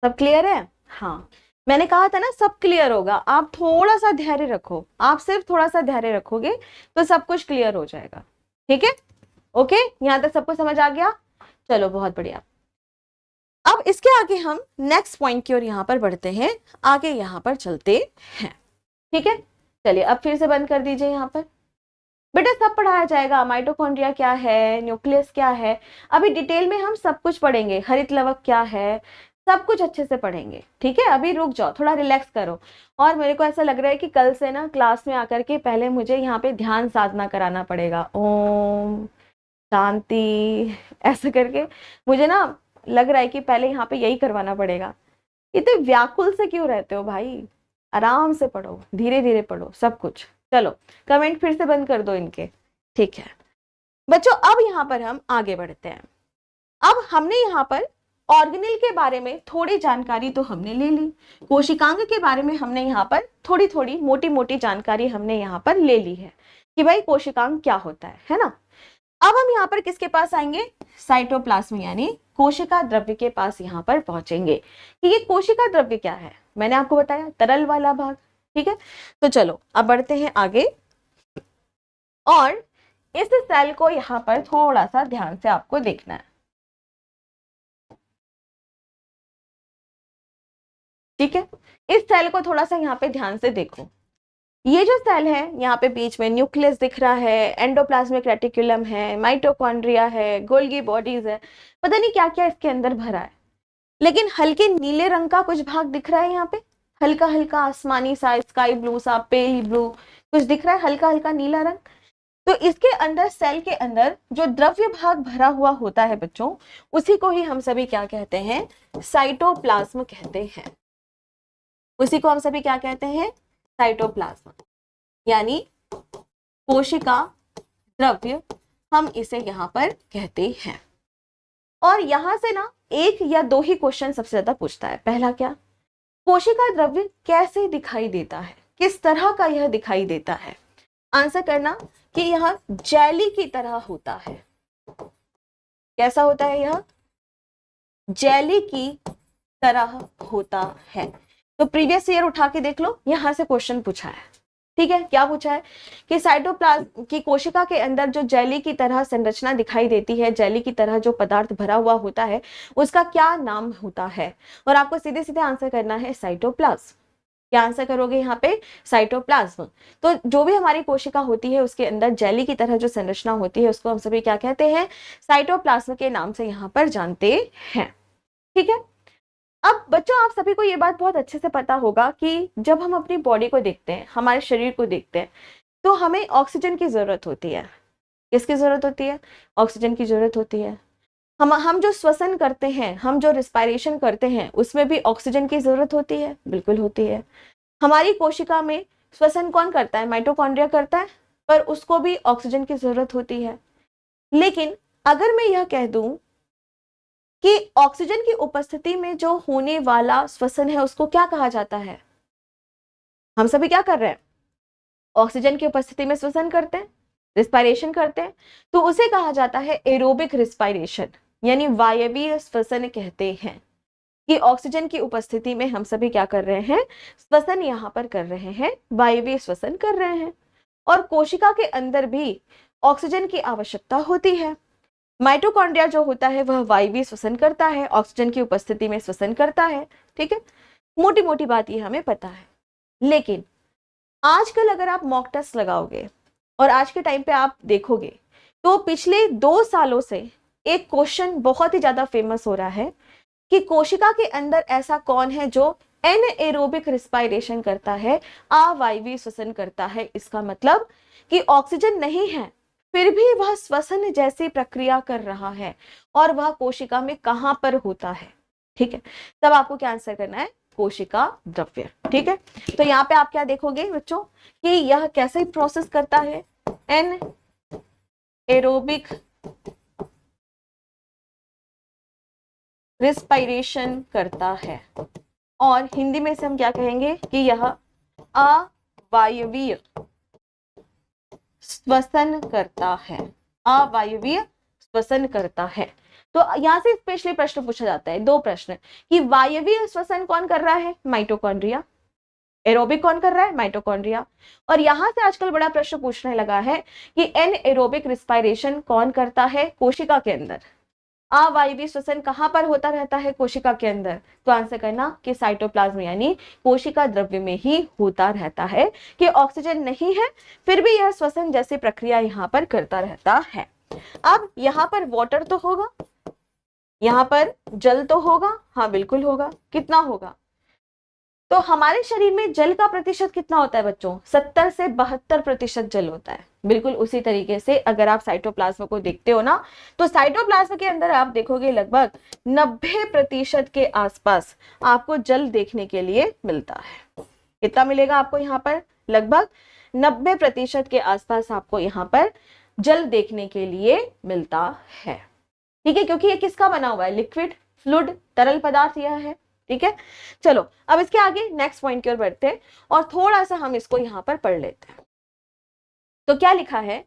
सब क्लियर है? हाँ, मैंने कहा था ना सब क्लियर होगा। आप थोड़ा सा धैर्य रखो, आप सिर्फ थोड़ा सा धैर्य रखोगे तो सब कुछ क्लियर हो जाएगा। ठीक है। ओके, यहाँ तक सबको समझ आ गया? चलो बहुत बढ़िया। अब इसके आगे हम नेक्स्ट पॉइंट की ओर यहाँ पर बढ़ते हैं, आगे यहाँ पर चलते हैं। ठीक है। चलिए अब फिर से बंद कर दीजिए। यहाँ पर बेटा सब पढ़ाया जाएगा, माइटोकॉन्ड्रिया क्या है, न्यूक्लियस क्या है, अभी डिटेल में हम सब कुछ पढ़ेंगे, हरित लवक क्या है, सब कुछ अच्छे से पढ़ेंगे। ठीक है। अभी रुक जाओ, थोड़ा रिलैक्स करो। और मेरे को ऐसा लग रहा है कि कल से ना क्लास में आकर के पहले मुझे यहाँ पे ध्यान साधना कराना पड़ेगा, ओम शांति ऐसा करके मुझे ना लग रहा है कि पहले यहाँ पे यही करवाना पड़ेगा। इतने व्याकुल से क्यों रहते हो भाई? आराम से पढ़ो, धीरे धीरे पढ़ो सब कुछ। चलो कमेंट फिर से बंद कर दो इनके। ठीक है बच्चों, अब यहाँ पर हम आगे बढ़ते हैं। अब हमने यहाँ पर ऑर्गेनेल के बारे में थोड़ी जानकारी तो हमने ले ली, कोशिकांग के बारे में हमने यहाँ पर थोड़ी थोड़ी मोटी मोटी जानकारी हमने यहाँ पर ले ली है कि भाई कोशिकांग क्या होता है ना। अब हम यहाँ पर किसके पास आएंगे? साइटोप्लाज्म यानी कोशिका द्रव्य के पास यहाँ पर पहुंचेंगे कि ये कोशिका द्रव्य क्या है। मैंने आपको बताया तरल वाला भाग। ठीक है, तो चलो अब बढ़ते हैं आगे और इस सेल को यहाँ पर थोड़ा सा ध्यान से आपको देखना है। ठीक है, इस सेल को थोड़ा सा यहाँ पे ध्यान से देखो। ये जो सेल है यहाँ पे बीच में न्यूक्लियस दिख रहा है, एंडोप्लाज्मिक रेटिकुलम है, माइटोकॉन्ड्रिया है, गोल्गी बॉडीज है, पता नहीं क्या क्या इसके अंदर भरा है। लेकिन हल्के नीले रंग का कुछ भाग दिख रहा है यहाँ पे, हल्का हल्का आसमानी सा, स्काई ब्लू सा, पेल ब्लू कुछ दिख रहा है, हल्का हल्का नीला रंग। तो इसके अंदर, सेल के अंदर जो द्रव्य भाग भरा हुआ होता है बच्चों, उसी को ही हम सभी क्या कहते हैं, साइटोप्लाज्म कहते हैं। उसी को हम सभी क्या कहते हैं, साइटोप्लाज्म, यानी कोशिका द्रव्य हम इसे यहां पर कहते हैं। और यहां से ना एक या दो ही क्वेश्चन सबसे ज्यादा पूछता है। पहला क्या, कोशिका द्रव्य कैसे दिखाई देता है, किस तरह का यह दिखाई देता है। आंसर करना कि यह जेली की तरह होता है। कैसा होता है यह, जेली की तरह होता है। तो प्रीवियस ईयर उठा के देख लो, यहां से क्वेश्चन पूछा है। ठीक है, क्या पूछा है कि साइटोप्लाज्म की कोशिका के अंदर जो जेली की तरह संरचना दिखाई देती है, जेली की तरह जो पदार्थ भरा हुआ होता है, उसका क्या नाम होता है। और आपको सीधे सीधे आंसर करना है साइटोप्लाज्म। क्या आंसर करोगे यहाँ पे, साइटोप्लाज्म। तो जो भी हमारी कोशिका होती है उसके अंदर जेली की तरह जो संरचना होती है उसको हम सभी क्या कहते हैं, साइटोप्लाज्म के नाम से यहाँ पर जानते हैं। ठीक है, अब बच्चों आप सभी को ये बात बहुत अच्छे से पता होगा कि जब हम अपनी बॉडी को देखते हैं, हमारे शरीर को देखते हैं, तो हमें ऑक्सीजन की जरूरत होती है। किसकी जरूरत होती है, ऑक्सीजन की जरूरत होती है। हम जो श्वसन करते हैं, हम जो रिस्पायरेशन करते हैं, उसमें भी ऑक्सीजन की जरूरत होती है, बिल्कुल होती है। हमारी कोशिका में श्वसन कौन करता है, माइटोकॉन्ड्रिया करता है, पर उसको भी ऑक्सीजन की जरूरत होती है। लेकिन अगर मैं यह कह दूं कि ऑक्सीजन की उपस्थिति में जो होने वाला श्वसन है उसको क्या कहा जाता है, हम सभी क्या कर रहे हैं, ऑक्सीजन की उपस्थिति में श्वसन करते हैं, रिस्पायरेशन करते हैं, तो उसे कहा जाता है एरोबिक रिस्पायरेशन, यानी वायवीय श्वसन कहते हैं। कि ऑक्सीजन की उपस्थिति में हम सभी क्या कर रहे हैं, श्वसन यहाँ पर कर रहे हैं, वायवीय श्वसन कर रहे हैं। और कोशिका के अंदर भी ऑक्सीजन की आवश्यकता होती है। माइटोकॉन्ड्रिया जो होता है वह वायवीय श्वसन करता है, ऑक्सीजन की उपस्थिति में श्वसन करता है। ठीक है, मोटी मोटी बात ये हमें पता है। लेकिन आजकल अगर आप मॉक टेस्ट लगाओगे और आज के टाइम पे आप देखोगे तो पिछले 2 सालों से एक क्वेश्चन बहुत ही ज्यादा फेमस हो रहा है कि कोशिका के अंदर ऐसा कौन है जो एनएरोबिक रिस्पायरेशन करता है, अवायवीय श्वसन करता है। इसका मतलब कि ऑक्सीजन नहीं है फिर भी वह श्वसन जैसी प्रक्रिया कर रहा है, और वह कोशिका में कहां पर होता है। ठीक है, तब आपको क्या आंसर करना है, कोशिका द्रव्य। ठीक है, तो यहाँ पे आप क्या देखोगे बच्चों कि यह कैसे प्रोसेस करता है, एनएरोबिक रिस्पायरेशन करता है। और हिंदी में से हम क्या कहेंगे कि यह अवायवीय श्वसन करता है, अवायवीय श्वसन करता है। तो यहां से स्पेशली प्रश्न पूछा जाता है, 2 प्रश्न, कि वायवीय श्वसन कौन कर रहा है, माइटोकॉन्ड्रिया, एरोबिक कौन कर रहा है, माइटोकॉन्ड्रिया। और यहां से आजकल बड़ा प्रश्न पूछने लगा है कि एनएरोबिक रिस्पायरेशन कौन करता है कोशिका के अंदर, अवायवीय श्वसन कहां पर होता रहता है कोशिका के अंदर। तो आंसर करना कि साइटोप्लाज्म यानी कोशिका द्रव्य में ही होता रहता है, कि ऑक्सीजन नहीं है फिर भी यह श्वसन जैसी प्रक्रिया यहाँ पर करता रहता है। अब यहाँ पर वाटर तो होगा, यहाँ पर जल तो होगा, हाँ बिल्कुल होगा। कितना होगा, तो हमारे शरीर में जल का प्रतिशत कितना होता है बच्चों, 70 से 72% जल होता है। बिल्कुल उसी तरीके से अगर आप साइटोप्लाज्म को देखते हो ना, तो साइटोप्लाज्म के अंदर आप देखोगे लगभग 90% के आसपास आपको जल देखने के लिए मिलता है। कितना मिलेगा आपको यहाँ पर, लगभग 90% के आसपास आपको यहाँ पर जल देखने के लिए मिलता है। ठीक है, क्योंकि ये किसका बना हुआ है, लिक्विड, फ्लूइड, तरल पदार्थ यह है। ठीक है, चलो अब इसके आगे नेक्स्ट पॉइंट की ओर बढ़ते हैं और थोड़ा सा हम इसको यहाँ पर पढ़ लेते हैं। तो क्या लिखा है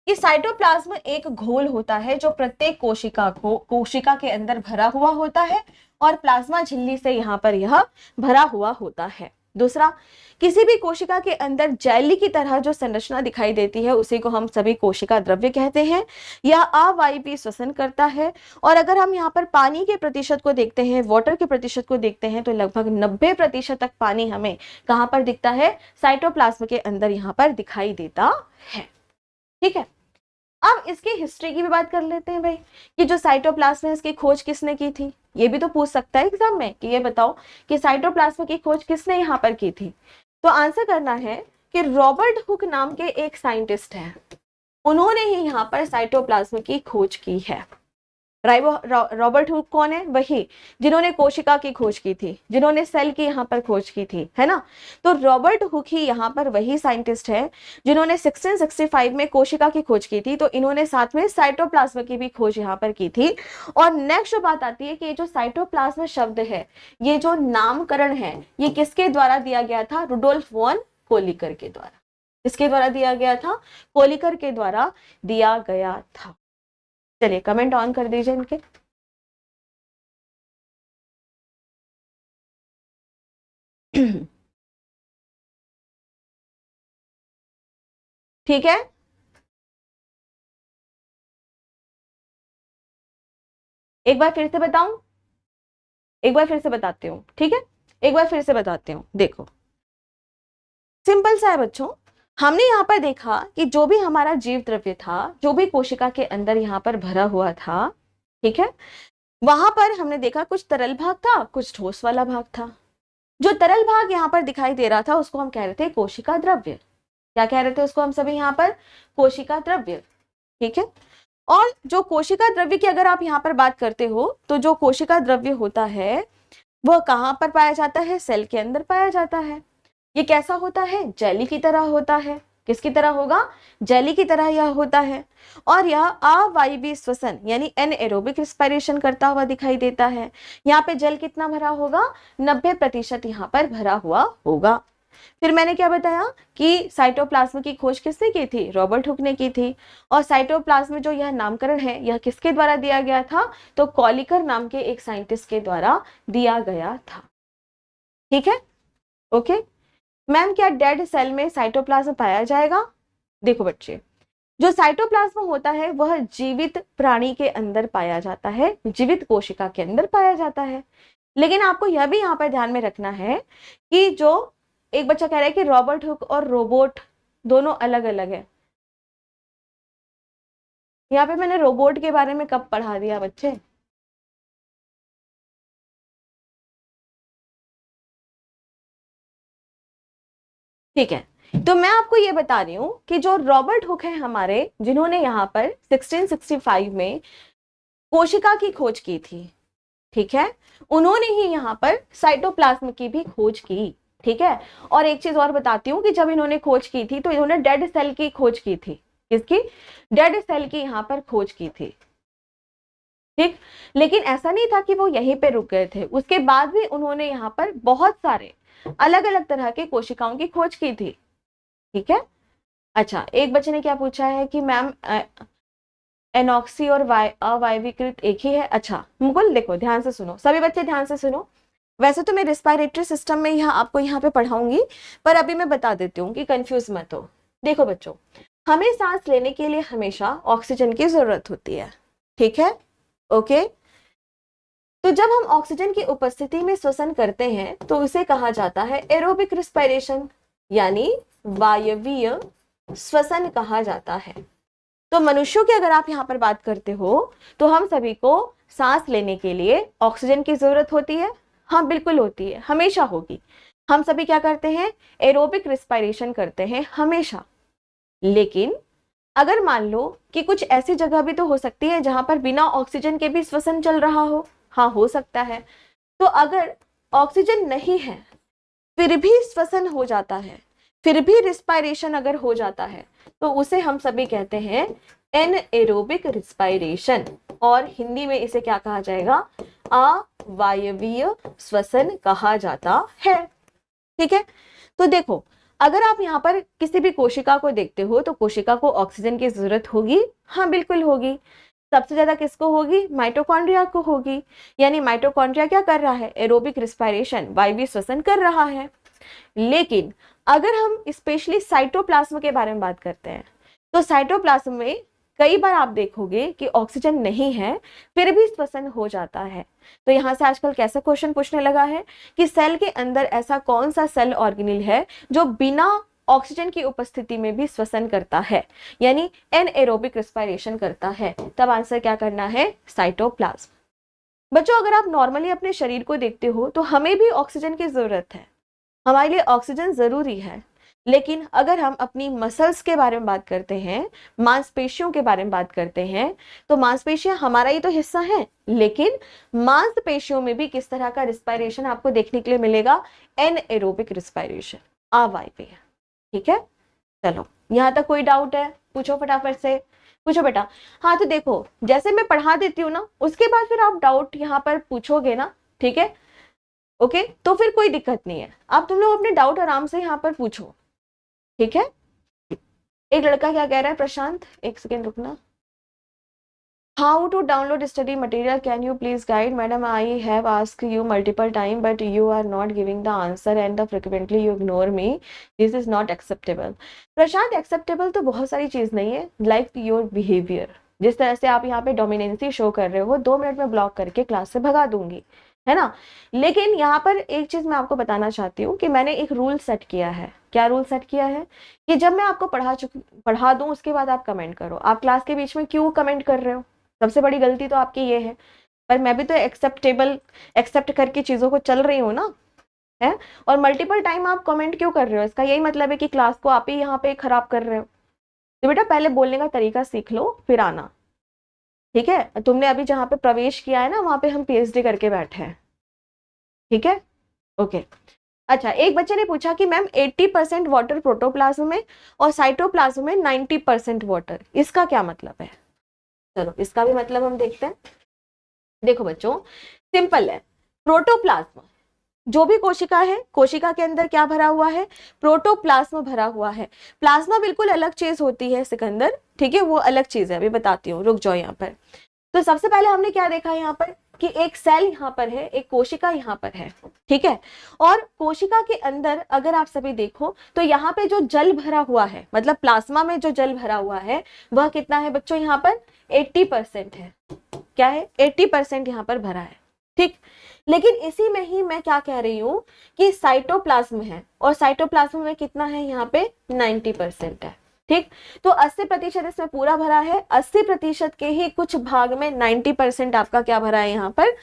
कि साइटोप्लाज्म एक घोल होता है जो प्रत्येक कोशिका के अंदर भरा हुआ होता है और प्लाज्मा झिल्ली से यहाँ पर यह भरा हुआ होता है। दूसरा, किसी भी कोशिका के अंदर जेली की तरह जो संरचना दिखाई देती है उसी को हम सभी कोशिका द्रव्य कहते हैं। यह अवायवीय श्वसन करता है। और अगर हम यहाँ पर पानी के प्रतिशत को देखते हैं, वाटर के प्रतिशत को देखते हैं, तो लगभग 90% तक पानी हमें कहाँ पर दिखता है? साइटोप्लाज्म के अंदर यहाँ पर दिखाई देता है। ठीक है, अब इसकी हिस्ट्री की भी बात कर लेते हैं भाई, कि जो साइटोप्लाज्म है इसकी खोज किसने की थी? ये भी तो पूछ सकता है एग्जाम में कि ये बताओ कि साइटोप्लाज्म की खोज किसने यहाँ पर की थी। तो आंसर करना है कि रॉबर्ट हुक नाम के एक साइंटिस्ट हैं, उन्होंने ही यहाँ पर साइटोप्लाज्म की खोज की है। रॉबर्ट हुक कौन है? वही जिन्होंने कोशिका की खोज की थी, जिन्होंने सेल की यहाँ पर खोज की थी, है ना। तो रॉबर्ट हुक ही यहाँ पर वही साइंटिस्ट है जिन्होंने 1665 में कोशिका की खोज की थी। तो इन्होंने साथ में साइटोप्लाज्म की भी खोज यहाँ पर की थी। और नेक्स्ट जो बात आती है कि ये जो साइटोप्लाज्म शब्द है, ये जो नामकरण है, ये किसके द्वारा दिया गया था? रुडोल्फ वॉन कोलिकर के द्वारा। किसके द्वारा दिया गया था? कोलिकर के द्वारा दिया गया था। चलिए कमेंट ऑन कर दीजिए इनके। ठीक है, एक बार फिर से बताऊं, एक बार फिर से बताती हूँ। ठीक है, एक बार फिर से बताती हूँ। देखो सिंपल सा है बच्चों, हमने यहाँ पर देखा कि जो भी हमारा जीव द्रव्य था, जो भी कोशिका के अंदर यहाँ पर भरा हुआ था, ठीक है, वहां पर हमने देखा कुछ तरल भाग था, कुछ ठोस वाला भाग था। जो तरल भाग यहाँ पर दिखाई दे रहा था उसको हम कह रहे थे कोशिका द्रव्य। क्या कह रहे थे उसको हम सभी यहाँ पर? कोशिका द्रव्य। ठीक है, और जो कोशिका द्रव्य की अगर आप यहाँ पर बात करते हो तो जो कोशिका द्रव्य होता है वह कहाँ पर पाया जाता है? सेल के अंदर पाया जाता है। ये कैसा होता है? जेली की तरह होता है। किसकी तरह होगा? जेली की तरह यह होता है। और यह अवायवीय श्वसन यानी एनएरोबिक रिस्पायरेशन करता हुआ दिखाई देता है। यहाँ पे जल कितना भरा होगा? 90% यहाँ पर भरा हुआ होगा। फिर मैंने क्या बताया कि साइटोप्लाज्म की खोज किसने की थी? रॉबर्ट हुक ने की थी। और साइटोप्लाज्म जो यह नामकरण है यह किसके द्वारा दिया गया था? तो कॉलिकर नाम के एक साइंटिस्ट के द्वारा दिया गया था। ठीक है, ओके। मैम क्या डेड सेल में साइटोप्लाज्म पाया जाएगा? देखो बच्चे, जो साइटोप्लाज्म होता है वह जीवित प्राणी के अंदर पाया जाता है, जीवित कोशिका के अंदर पाया जाता है। लेकिन आपको यह भी यहाँ पर ध्यान में रखना है कि जो एक बच्चा कह रहा है कि रॉबर्ट हुक और रोबोट दोनों अलग अलग है। यहाँ पे मैंने रोबोट के बारे में कब पढ़ा दिया बच्चे? ठीक है, तो मैं आपको ये बता रही हूं कि जो रॉबर्ट हुक है हमारे, जिन्होंने यहाँ पर 1665 में कोशिका की खोज की थी, ठीक है, उन्होंने ही यहाँ पर साइटोप्लाज्म की भी खोज की। ठीक है, और एक चीज और बताती हूँ कि जब इन्होंने खोज की थी तो इन्होंने डेड सेल की खोज की थी। किसकी? डेड सेल की यहाँ पर खोज की थी। ठीक, लेकिन ऐसा नहीं था कि वो यहीं पे रुक गए थे, उसके बाद भी उन्होंने यहाँ पर बहुत सारे अलग अलग तरह के कोशिकाओं की खोज की थी। ठीक है, अच्छा एक बच्चे ने क्या पूछा है कि मैम एनॉक्सी और अवायवीकृत एक ही है? अच्छा मुकुल देखो ध्यान से सुनो, सभी बच्चे ध्यान से सुनो। वैसे तो मैं रिस्पायरेटरी सिस्टम में यहाँ आपको यहाँ पे पढ़ाऊंगी, पर अभी मैं बता देती हूँ कि कंफ्यूज मत हो। देखो बच्चों, हमें सांस लेने के लिए हमेशा ऑक्सीजन की जरूरत होती है। ठीक है, ओके। तो जब हम ऑक्सीजन की उपस्थिति में श्वसन करते हैं तो उसे कहा जाता है एरोबिक रिस्पायरेशन, यानी वायवीय श्वसन कहा जाता है। तो मनुष्यों की अगर आप यहाँ पर बात करते हो तो हम सभी को सांस लेने के लिए ऑक्सीजन की जरूरत होती है। हाँ बिल्कुल होती है, हमेशा होगी। हम सभी क्या करते हैं? एरोबिक रिस्पायरेशन करते हैं हमेशा। लेकिन अगर मान लो कि कुछ ऐसी जगह भी तो हो सकती है जहां पर बिना ऑक्सीजन के भी श्वसन चल रहा हो। हाँ हो सकता है। तो अगर ऑक्सीजन नहीं है फिर भी श्वसन हो जाता है, फिर भी रिस्पायरेशन अगर हो जाता है, तो उसे हम सभी कहते हैं एनएरोबिक रिस्पायरेशन। और हिंदी में इसे क्या कहा जाएगा? अवायवीय श्वसन कहा जाता है। ठीक है, तो देखो अगर आप यहाँ पर किसी भी कोशिका को देखते हो तो कोशिका को ऑक्सीजन की जरूरत होगी। हाँ बिल्कुल होगी। सबसे ज्यादा किसको होगी? माइटोकॉन्ड्रिया को होगी। यानी माइटोकॉन्ड्रिया क्या कर रहा है? एरोबिक रिस्पायरेशन, वायवीय श्वसन कर रहा है। लेकिन अगर हम स्पेशली साइटोप्लाज्म के बारे में बात करते हैं तो साइटोप्लाज्म में कई बार आप देखोगे कि ऑक्सीजन नहीं है फिर भी श्वसन हो जाता है। तो यहां से आजकल कैसा क्वेश्चन पूछने लगा है कि सेल के अंदर ऐसा कौन सा सेल ऑर्गेनेल है जो बिना ऑक्सीजन की उपस्थिति में भी श्वसन करता है, यानी एनएरोबिक रेस्पिरेशन करता है। तब आंसर क्या करना है? साइटोप्लाज्म। बच्चों, अगर आप नॉर्मली अपने शरीर को देखते हो तो हमें भी ऑक्सीजन की जरूरत है, हमारे लिए ऑक्सीजन जरूरी है। लेकिन अगर हम अपनी मसल्स के बारे में बात करते हैं, मांसपेशियों के बारे में बात करते हैं, तो मांसपेशियां हमारा ही तो हिस्सा है, लेकिन मांसपेशियों में भी किस तरह का रिस्पायरेशन आपको देखने के लिए मिलेगा? एनएरोबिक रिस्पायरेशन, अवायवीय। ठीक है, चलो यहां तक कोई डाउट है? पूछो फटाफट से, पूछो बेटा। हाँ तो देखो, जैसे मैं पढ़ा देती हूँ ना, उसके बाद फिर आप डाउट यहाँ पर पूछोगे ना, ठीक है? ओके, तो फिर कोई दिक्कत नहीं है, आप तुम लोग अपने डाउट आराम से यहाँ पर पूछो, ठीक है? एक लड़का क्या कह रहा है? प्रशांत, एक सेकेंड रुकना। How to download study material, can you please guide? Madam, I have asked you multiple time but you are not giving the answer and frequently you ignore me, this is not acceptable. Prashant, acceptable तो बहुत सारी चीज नहीं है, like your behaviour. जिस तरह से आप यहाँ पे डोमिनेंसी शो कर रहे हो, 2 मिनट में ब्लॉक करके क्लास से भगा दूंगी, है ना? लेकिन यहाँ पर एक चीज मैं आपको बताना चाहती हूँ कि मैंने एक रूल सेट किया है। क्या रूल सेट किया है? कि जब मैं आपको पढ़ा दूं उसके बाद आप कमेंट करो। आप क्लास के बीच में क्यों कमेंट कर रहे हो? सबसे बड़ी गलती तो आपकी ये है। पर मैं भी तो एक्सेप्ट करके चीजों को चल रही हूँ ना, है? और मल्टीपल टाइम आप कमेंट क्यों कर रहे हो? इसका यही मतलब है कि क्लास को आप ही यहाँ पे खराब कर रहे हो। तो बेटा पहले बोलने का तरीका सीख लो, फिर आना, ठीक है? तुमने अभी जहाँ पे प्रवेश किया है ना, वहां पे हम पीएचडी करके बैठे हैं, ठीक है? ओके। अच्छा, एक बच्चे ने पूछा कि मैम 80% वाटर प्रोटोप्लाज्म में और साइटोप्लाज्म में 90% वाटर, इसका क्या मतलब है? चलो इसका भी मतलब हम देखते हैं। देखो बच्चों, सिंपल है। प्रोटोप्लाज्म जो भी कोशिका है, कोशिका के अंदर क्या भरा हुआ है? प्रोटोप्लाज्म भरा हुआ है। प्लाज्मा बिल्कुल अलग चीज होती है सिकंदर, ठीक है? वो अलग चीज है, अभी बताती हूँ, रुक जाओ यहाँ पर। तो सबसे पहले हमने क्या देखा यहाँ पर कि एक सेल यहाँ पर है, एक कोशिका यहाँ पर है, ठीक है? और कोशिका के अंदर अगर आप सभी देखो तो यहाँ पे जो जल भरा हुआ है, मतलब प्लाज्मा में जो जल भरा हुआ है, वह कितना है बच्चों? यहाँ पर 80% है। क्या है? 80% यहाँ पर भरा है, ठीक? लेकिन इसी में ही मैं क्या कह रही हूँ कि साइटोप्लाज्म है, और साइटोप्लाज्म में कितना है? यहाँ पे 90% है, ठीक? तो 80% इसमें पूरा भरा है, 80% के ही कुछ भाग में 90% आपका क्या भरा है? यहाँ पर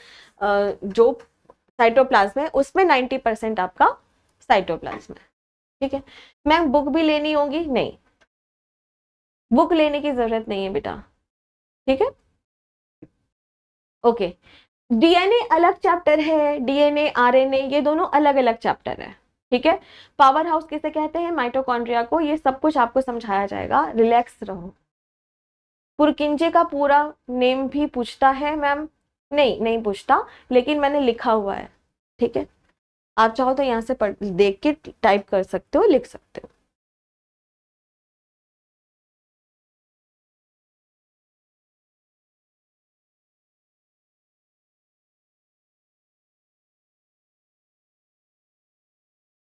जो साइटोप्लाज्म है उसमें 90% आपका साइटोप्लाज्म है, ठीक है? मैम बुक भी लेनी होगी? नहीं, बुक लेने की जरूरत नहीं है बेटा, ठीक है? ओके। डीएनए अलग चैप्टर है, डीएनए आरएनए ये दोनों अलग अलग चैप्टर है, ठीक है? पावर हाउस किसे कहते हैं? माइटोकॉन्ड्रिया को। ये सब कुछ आपको समझाया जाएगा, रिलैक्स रहो। पुरकिंजे का पूरा नेम भी पूछता है मैम? नहीं, नहीं पूछता, लेकिन मैंने लिखा हुआ है, ठीक है? आप चाहो तो यहाँ से देख के टाइप कर सकते हो, लिख सकते हो।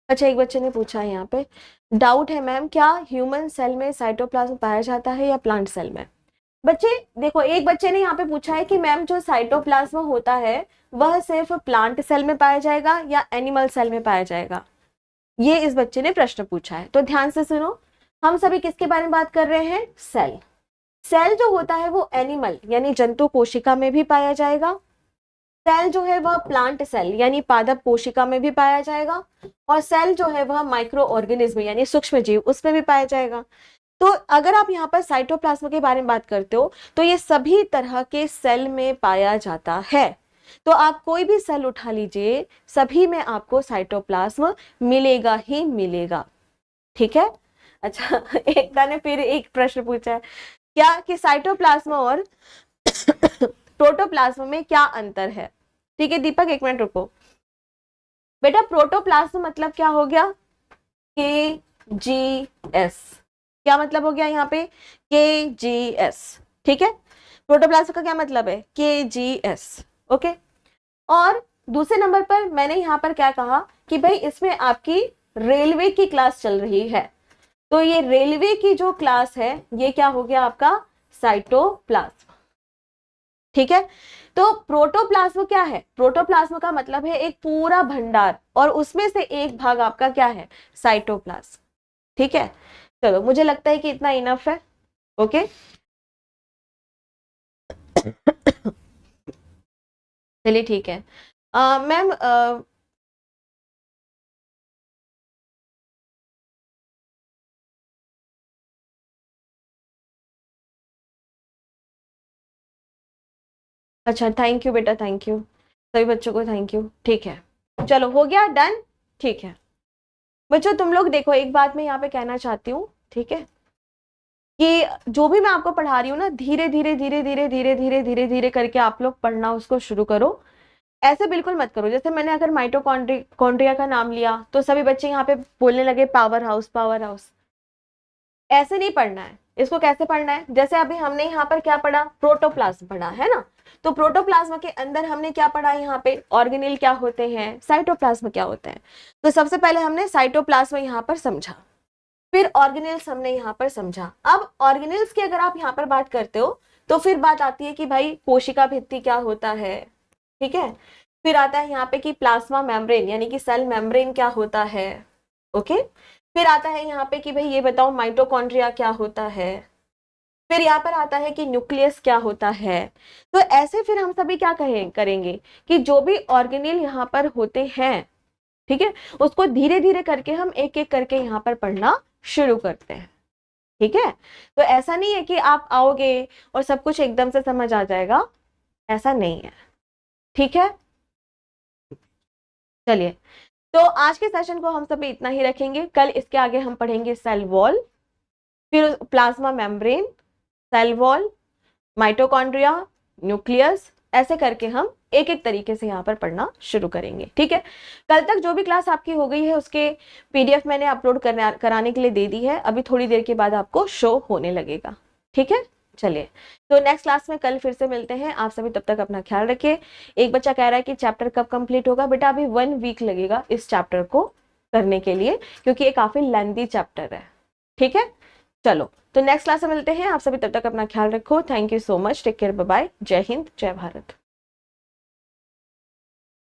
अच्छा, एक बच्चे ने पूछा यहाँ पे, डाउट है मैम, क्या ह्यूमन सेल में साइटोप्लाज्म पाया जाता है या प्लांट सेल में? बच्चे देखो, एक बच्चे ने यहाँ पे पूछा है कि मैम जो साइटोप्लाज्म होता है वह सिर्फ प्लांट सेल में पाया जाएगा या एनिमल सेल में पाया जाएगा, ये इस बच्चे ने प्रश्न पूछा है। तो ध्यान से सुनो, हम सभी किसके बारे में बात कर रहे हैं? सेल। सेल जो होता है वो एनिमल यानी जंतु कोशिका में भी पाया जाएगा, सेल जो है वह प्लांट सेल यानी पादप कोशिका में भी पाया जाएगा, और सेल जो है वह माइक्रो ऑर्गेनिज्म यानी सूक्ष्म जीव उसमें भी पाया जाएगा। तो अगर आप यहाँ पर साइटोप्लाज्म के बारे में बात करते हो तो ये सभी तरह के सेल में पाया जाता है। तो आप कोई भी सेल उठा लीजिए, सभी में आपको साइटोप्लाज्म मिलेगा ही मिलेगा, ठीक है? अच्छा, एकता ने फिर एक प्रश्न पूछा है, क्या कि साइटोप्लाज्म और प्रोटोप्लाज्म में क्या अंतर है? ठीक है दीपक, एक मिनट रुको बेटा। प्रोटोप्लाज्म मतलब क्या हो गया? KGS। क्या मतलब हो गया यहाँ पे? KGS, ठीक है? प्रोटोप्लाज्म का क्या मतलब है? KGS, okay? और दूसरे नंबर पर मैंने यहाँ पर क्या कहा कि भाई इसमें आपकी रेलवे की क्लास चल रही है, तो ये रेलवे की जो क्लास है ये क्या हो गया आपका साइटोप्लाज्म। ठीक है, तो प्रोटोप्लाज्म क्या है, प्रोटोप्लाज्म का मतलब है एक पूरा भंडार और उसमें से एक भाग आपका क्या है साइटोप्लाज्म। ठीक है, चलो मुझे लगता है कि इतना इनफ है। ओके चलिए ठीक है। मैम अच्छा थैंक यू बेटा, थैंक यू सभी बच्चों को थैंक यू। ठीक है चलो हो गया डन। ठीक है बच्चों तुम लोग देखो, एक बात मैं यहाँ पे कहना चाहती हूँ, ठीक है, कि जो भी मैं आपको पढ़ा रही हूँ ना, धीरे धीरे धीरे धीरे धीरे धीरे धीरे धीरे करके आप लोग पढ़ना उसको शुरू करो। ऐसे बिल्कुल मत करो, जैसे मैंने अगर माइटोकॉन्ड्रिया का नाम लिया तो सभी बच्चे यहाँ पे बोलने लगे पावर हाउस पावर हाउस। ऐसे नहीं पढ़ना है, इसको कैसे पढ़ना है, जैसे अभी हमने यहाँ पर क्या पढ़ा, प्रोटोप्लाज्म पढ़ा है ना, तो प्रोटोप्लाज्म के अंदर हमने क्या पढ़ा, यहाँ पे ऑर्गेनेल क्या होते हैं, साइटोप्लाज्म क्या होते हैं। तो सबसे पहले हमने साइटोप्लाज्म यहाँ पर समझा, फिर ऑर्गेनेल्स हमने यहाँ पर समझा। अब ऑर्गेनेल्स की अगर आप यहाँ पर बात करते हो तो फिर बात आती है कि भाई कोशिका भित्ति क्या होता है। ठीक है, फिर आता है यहाँ पे कि प्लाज्मा मेम्ब्रेन यानी कि सेल मेम्ब्रेन क्या होता है। ओके, फिर आता है यहाँ पे कि भाई ये बताओ माइटोकॉन्ड्रिया क्या होता है, फिर यहाँ पर आता है कि न्यूक्लियस क्या होता है। तो ऐसे फिर हम सभी क्या करेंगे कि जो भी ऑर्गेनेल यहाँ पर होते हैं, ठीक है, उसको धीरे धीरे करके हम एक एक करके यहाँ पर पढ़ना शुरू करते हैं। ठीक है, तो ऐसा नहीं है कि आप आओगे और सब कुछ एकदम से समझ आ जाएगा, ऐसा नहीं है। ठीक है चलिए, तो आज के सेशन को हम सभी इतना ही रखेंगे। कल इसके आगे हम पढ़ेंगे सेल वॉल, फिर plasma membrane, cell wall, mitochondria, nucleus, ऐसे करके हम एक एक तरीके से यहाँ पर पढ़ना शुरू करेंगे। ठीक है, कल तक जो भी क्लास आपकी हो गई है उसके पीडीएफ मैंने अपलोड कराने के लिए दे दी है, अभी थोड़ी देर के बाद आपको शो होने लगेगा। ठीक है चलिए, तो नेक्स्ट क्लास में कल फिर से मिलते हैं। आप सभी तब तक अपना ख्याल रखिए। एक बच्चा कह रहा है कि चैप्टर कब कंप्लीट होगा, बेटा अभी 1 वीक लगेगा इस चैप्टर को करने के लिए, क्योंकि ये काफी लेंथी चैप्टर है। ठीक है चलो, तो नेक्स्ट क्लास में मिलते हैं। आप सभी तब तक अपना ख्याल रखो। Thank you so much, take care, bye bye, जय हिंद जय भारत।